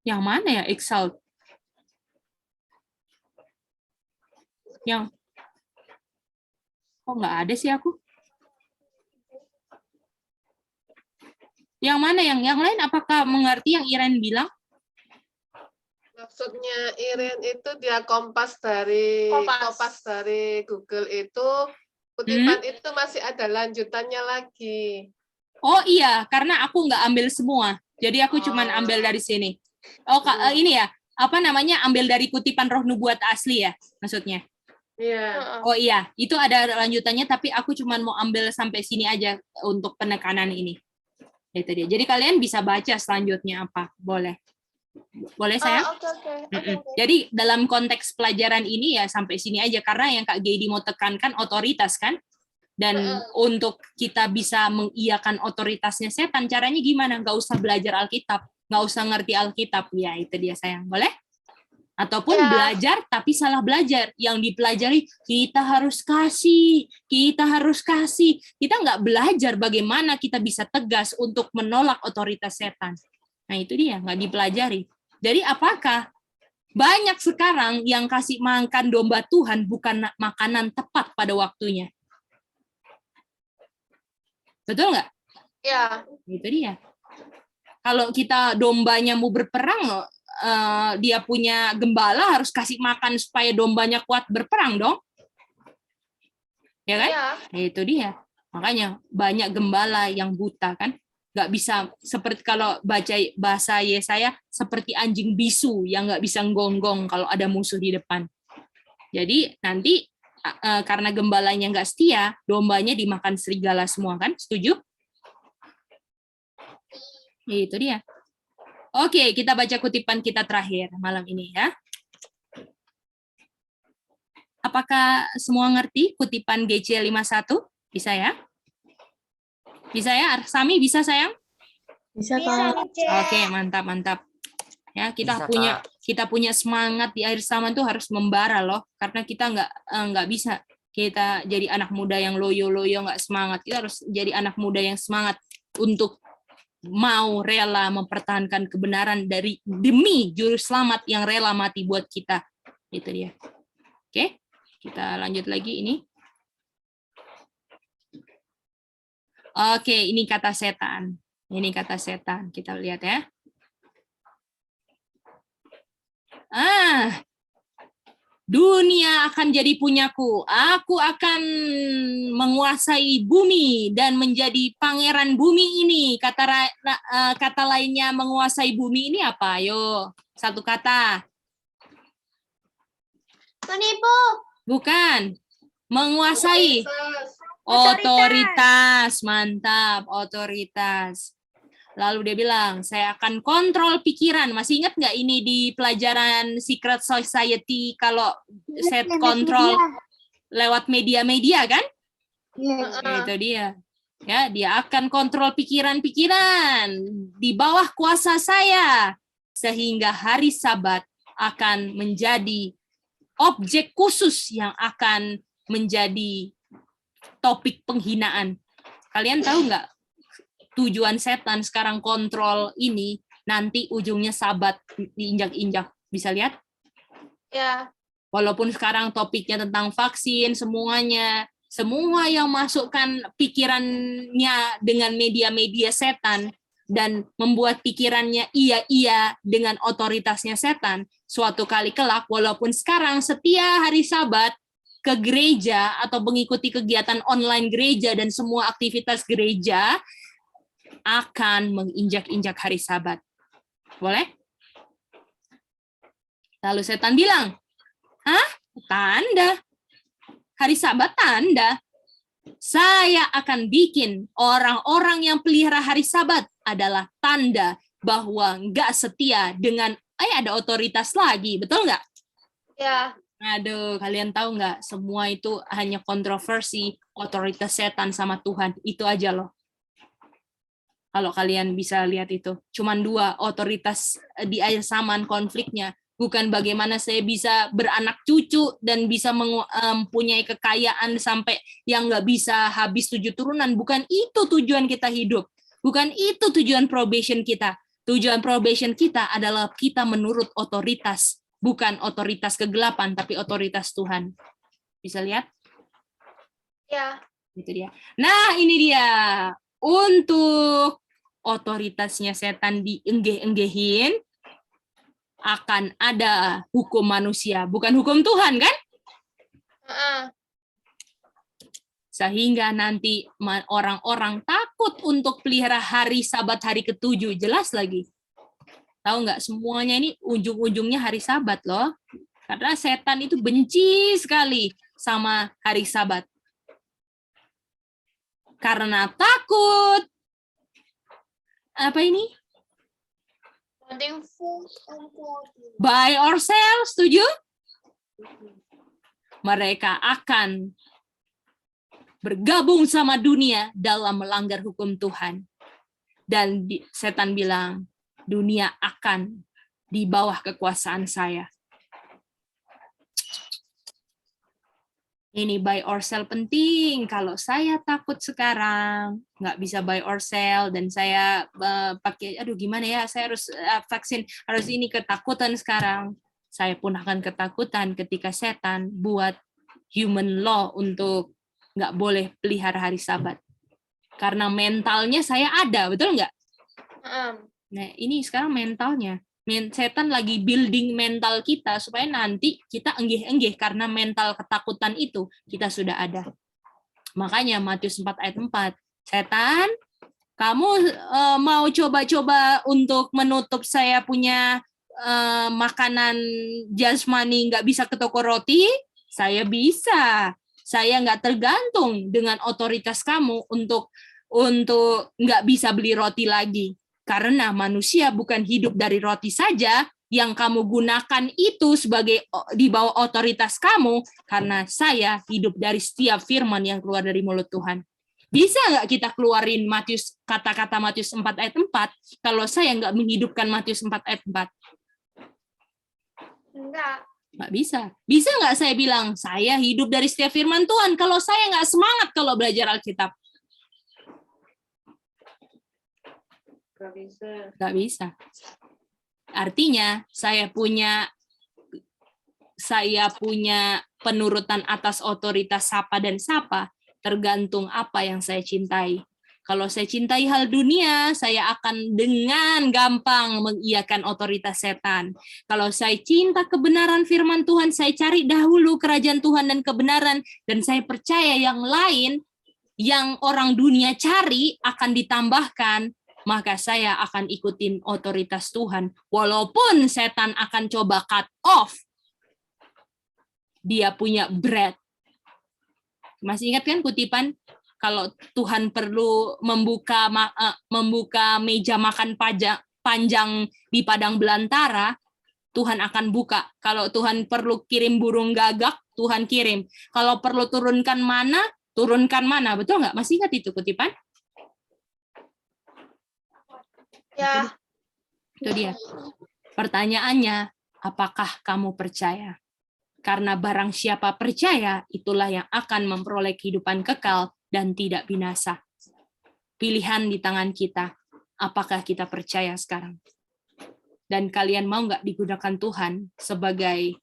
Yang mana ya, exalt? Yang nggak ada sih aku. Yang mana yang lain? Apakah mengerti yang Iren bilang? Maksudnya Iren itu dia kompas dari Google itu kutipan itu masih ada lanjutannya lagi. Oh iya, karena aku nggak ambil semua. Jadi aku cuman ambil dari sini. Oh, ini ya, apa namanya, ambil dari kutipan Roh Nubuat asli ya, maksudnya? Iya. Oh iya, itu ada lanjutannya, tapi aku cuman mau ambil sampai sini aja untuk penekanan ini. Itu dia. Jadi kalian bisa baca selanjutnya apa, boleh? Boleh saya? Oke. Jadi dalam konteks pelajaran ini ya sampai sini aja, karena yang Kak Gedi mau tekankan otoritas kan? Dan untuk kita bisa mengiyakan otoritasnya setan, caranya gimana? Nggak usah belajar Alkitab, nggak usah ngerti Alkitab. Ya, itu dia sayang. Boleh? Ataupun belajar tapi salah belajar. Yang dipelajari, kita harus kasih. Kita nggak belajar bagaimana kita bisa tegas untuk menolak otoritas setan. Nah, itu dia, nggak dipelajari. Jadi apakah banyak sekarang yang kasih makan domba Tuhan bukan makanan tepat pada waktunya? Betul nggak? Ya. Itu dia. Kalau kita dombanya mau berperang, dia punya gembala harus kasih makan supaya dombanya kuat berperang dong. Ya kan? Ya. Itu dia. Makanya banyak gembala yang buta kan. Nggak bisa, seperti kalau baca bahasa Yesaya, seperti anjing bisu yang nggak bisa nggonggong kalau ada musuh di depan. Jadi nanti karena gembalanya nggak setia, dombanya dimakan serigala semua kan? Setuju? Itu dia. Oke, kita baca kutipan kita terakhir malam ini ya. Apakah semua ngerti kutipan GC 51? Bisa ya? Bisa ya? Sami bisa sayang? Bisa, Kak. Oke, mantap. Ya, kita Bisa, punya semangat di akhir zaman tuh harus membara loh, karena kita nggak bisa kita jadi anak muda yang loyo-loyo nggak semangat. Kita harus jadi anak muda yang semangat untuk mau rela mempertahankan kebenaran demi juru selamat yang rela mati buat kita. Itu dia. Oke, kita lanjut lagi ini. Oke, ini kata setan. Ini kata setan. Kita lihat ya. Dunia akan jadi punyaku. Aku akan menguasai bumi dan menjadi pangeran bumi ini. Kata lainnya menguasai bumi ini apa? Ayo, satu kata. Menipu. Bukan. Menguasai. Otoritas. Mantap, otoritas. Lalu dia bilang, saya akan kontrol pikiran. Masih ingat nggak ini di pelajaran Secret Society kalau set kontrol lewat media-media kan? Itu dia. Ya, dia akan kontrol pikiran-pikiran di bawah kuasa saya sehingga hari Sabat akan menjadi objek khusus yang akan menjadi topik penghinaan. Kalian tahu nggak? Tujuan setan sekarang kontrol ini, nanti ujungnya Sabat diinjak-injak. Bisa lihat? Ya. Walaupun sekarang topiknya tentang vaksin, semua yang masukkan pikirannya dengan media-media setan dan membuat pikirannya iya dengan otoritasnya setan, suatu kali kelak, walaupun sekarang setia hari Sabat ke gereja atau mengikuti kegiatan online gereja dan semua aktivitas gereja, akan menginjak-injak hari Sabat. Boleh? Lalu setan bilang, tanda? Hari Sabat tanda? Saya akan bikin orang-orang yang pelihara hari Sabat adalah tanda bahwa nggak setia dengan, ada otoritas lagi, betul nggak? Ya. Aduh, kalian tahu nggak? Semua itu hanya kontroversi otoritas setan sama Tuhan. Itu aja loh. Kalau kalian bisa lihat itu, cuman dua otoritas di akhir zaman konfliknya, bukan bagaimana saya bisa beranak cucu dan bisa mempunyai kekayaan sampai yang nggak bisa habis 7 turunan. Bukan itu tujuan kita hidup, bukan itu tujuan probation kita. Tujuan probation kita adalah kita menurut otoritas, bukan otoritas kegelapan, tapi otoritas Tuhan. Bisa lihat? Ya. Itu dia. Nah, ini dia. Untuk otoritasnya setan dienggeh-enggehin, akan ada hukum manusia, bukan hukum Tuhan, kan? Sehingga nanti orang-orang takut untuk pelihara hari Sabat hari ke-7. Jelas lagi. Tahu nggak, semuanya ini ujung-ujungnya hari Sabat loh. Karena setan itu benci sekali sama hari Sabat. Karena takut. Apa ini? Buy or sell, setuju? Mereka akan bergabung sama dunia dalam melanggar hukum Tuhan. Dan setan bilang, dunia akan di bawah kekuasaan saya. Ini buy or sell penting. Kalau saya takut sekarang, nggak bisa buy or sell, dan saya pakai, aduh gimana ya, saya harus vaksin, harus ini, ketakutan sekarang. Saya pun akan ketakutan ketika setan buat human law untuk nggak boleh pelihara hari Sabat. Karena mentalnya saya ada, betul nggak? Nah, ini sekarang mentalnya. Setan lagi building mental kita supaya nanti kita enggih-enggih karena mental ketakutan itu kita sudah ada. Makanya Matius 4 ayat 4, setan, kamu mau coba-coba untuk menutup saya punya makanan jasmani, nggak bisa ke toko roti? Saya bisa. Saya nggak tergantung dengan otoritas kamu untuk nggak bisa beli roti lagi. Karena manusia bukan hidup dari roti saja, yang kamu gunakan itu sebagai di bawah otoritas kamu, karena saya hidup dari setiap firman yang keluar dari mulut Tuhan. Bisa nggak kita keluarin kata-kata Matius 4 ayat 4, kalau saya nggak menghidupkan Matius 4 ayat 4? Enggak. Nggak bisa. Bisa nggak saya bilang, saya hidup dari setiap firman Tuhan, kalau saya nggak semangat kalau belajar Alkitab? Nggak bisa. Artinya saya punya penurutan atas otoritas sapa dan sapa tergantung apa yang saya cintai. Kalau saya cintai hal dunia, saya akan dengan gampang mengiyakan otoritas setan. Kalau saya cinta kebenaran firman Tuhan, saya cari dahulu kerajaan Tuhan dan kebenaran, dan saya percaya yang lain yang orang dunia cari akan ditambahkan, maka saya akan ikutin otoritas Tuhan. Walaupun setan akan coba cut off, dia punya bread. Masih ingat kan kutipan? Kalau Tuhan perlu membuka meja makan panjang di padang belantara, Tuhan akan buka. Kalau Tuhan perlu kirim burung gagak, Tuhan kirim. Kalau perlu turunkan mana. Betul nggak? Masih ingat itu kutipan? Ya. Itu dia. Pertanyaannya, apakah kamu percaya? Karena barang siapa percaya, itulah yang akan memperoleh kehidupan kekal dan tidak binasa. Pilihan di tangan kita. Apakah kita percaya sekarang? Dan kalian mau nggak digunakan Tuhan sebagai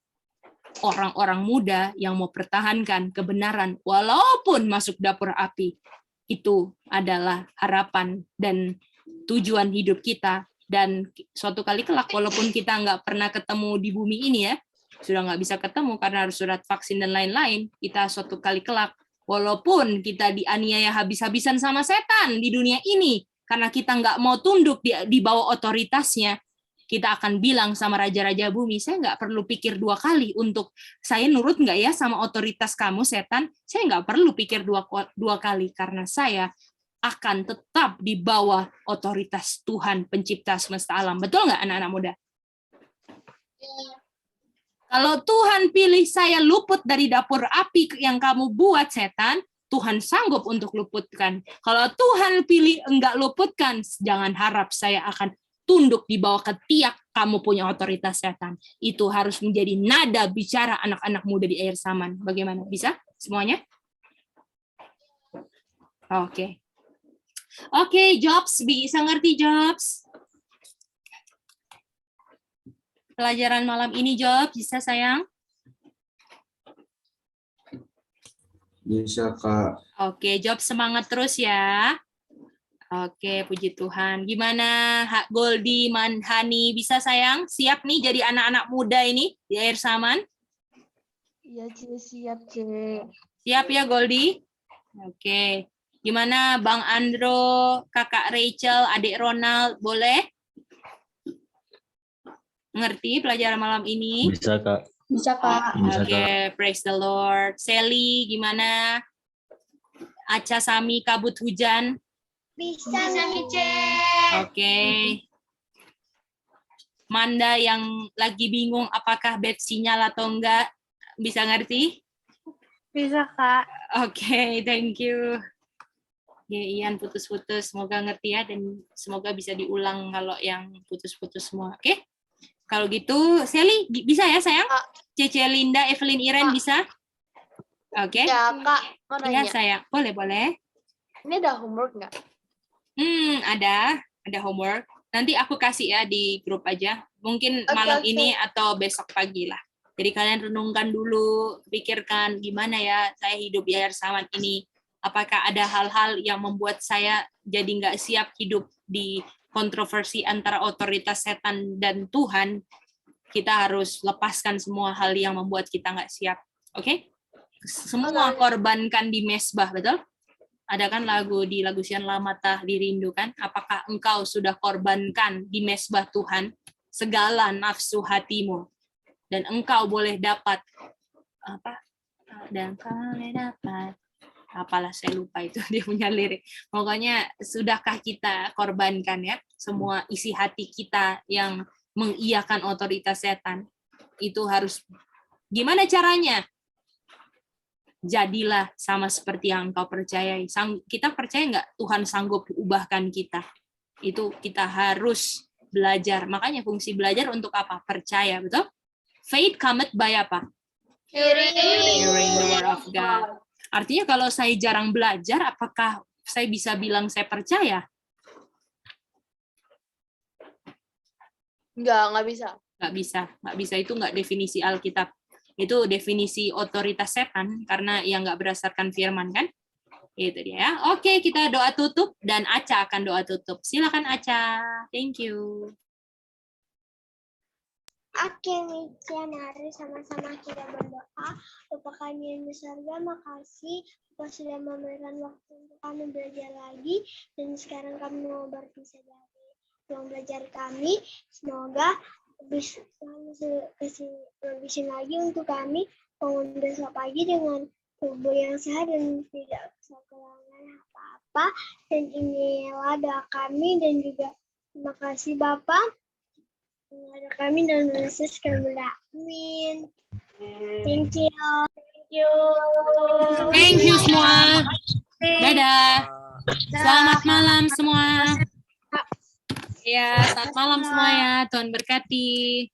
orang-orang muda yang mau pertahankan kebenaran walaupun masuk dapur api? Itu adalah harapan dan tujuan hidup kita. Dan suatu kali kelak, walaupun kita nggak pernah ketemu di bumi ini ya, sudah nggak bisa ketemu karena harus surat vaksin dan lain-lain, kita suatu kali kelak, walaupun kita dianiaya habis-habisan sama setan di dunia ini, karena kita nggak mau tunduk di bawah otoritasnya, kita akan bilang sama raja-raja bumi, saya nggak perlu pikir dua kali untuk saya nurut nggak ya sama otoritas kamu setan, saya nggak perlu pikir dua kali karena saya akan tetap di bawah otoritas Tuhan pencipta semesta alam. Betul nggak anak-anak muda? Kalau Tuhan pilih saya luput dari dapur api yang kamu buat setan, Tuhan sanggup untuk luputkan. Kalau Tuhan pilih enggak luputkan, jangan harap saya akan tunduk di bawah ketiak kamu punya otoritas setan. Itu harus menjadi nada bicara anak-anak muda di akhir zaman. Bagaimana? Bisa semuanya? Oke. Oke, Jobs. Bisa ngerti, Jobs? Pelajaran malam ini, Jobs. Bisa, sayang? Bisa, Kak. Oke, jawab semangat terus ya. Oke, puji Tuhan. Gimana Goldie, Manhani, bisa sayang? Siap nih jadi anak-anak muda ini di akhir zaman? Iya, Ce, siap, Ce. Siap ya, Goldie? Oke. Gimana Bang Andro, Kakak Rachel, Adik Ronald, boleh? Ngerti pelajaran malam ini? Bisa, Kak. Bisa, Kak. Bisa, Oke, praise the Lord. Sally, gimana? Aca Sami, kabut hujan? Bisa, Mice. Oke. Manda yang lagi bingung apakah bed sinyal atau enggak, bisa ngerti? Bisa, Kak. Oke, thank you. Ya, Ian putus-putus, semoga ngerti ya, dan semoga bisa diulang kalau yang putus-putus semua. Oke? Kalau gitu, Sally bisa ya sayang? Kak. Cece, Linda, Evelyn, Iren Kak. bisa? Oke? Ya, Kak, mau Ya nanya. sayang, boleh. Ini ada homework nggak? Ada homework. Nanti aku kasih ya di grup aja. Mungkin Oke, malam oke. ini atau besok pagi lah. Jadi kalian renungkan dulu, pikirkan gimana ya saya hidup di akhir zaman ini. Apakah ada hal-hal yang membuat saya jadi nggak siap hidup di kontroversi antara otoritas setan dan Tuhan? Kita harus lepaskan semua hal yang membuat kita nggak siap. Oke? Semua korbankan di mesbah, betul? Ada kan lagu di lagu Sian Lamatah dirindukan, apakah engkau sudah korbankan di mesbah Tuhan segala nafsu hatimu, dan engkau boleh dapat apalah saya lupa itu dia punya lirik. Pokoknya sudahkah kita korbankan ya semua isi hati kita yang mengiyakan otoritas setan? Itu harus gimana caranya? Jadilah sama seperti yang engkau percayai. Kita percaya nggak Tuhan sanggup ubahkan kita? Itu kita harus belajar. Makanya fungsi belajar untuk apa? Percaya, betul? Faith cometh by apa? Hearing the word of God. Artinya kalau saya jarang belajar, apakah saya bisa bilang saya percaya? Nggak bisa. Nggak bisa. Itu nggak definisi Alkitab. Itu definisi otoritas setan, karena yang nggak berdasarkan firman, kan? Itu dia ya. Oke, kita doa tutup, dan Aca akan doa tutup. Silakan Aca. Thank you. Oke, Mice, mari sama-sama kita berdoa. Bapa kami yang di surga, makasih Bapak sudah memberikan waktu untuk kami belajar lagi. Dan sekarang kami mau berpisah dari ruang belajar kami. Semoga bisa kasih provision lagi untuk kami bangun besok pagi dengan tubuh yang sehat dan tidak kekurangan apa-apa. Dan inilah doa kami, dan juga terima kasih Bapak. Ada kami dan Yesus kami. Amin. Thank you. Thank you semua. Dadah. Selamat malam semua. Ya, selamat malam semua ya. Tuhan berkati.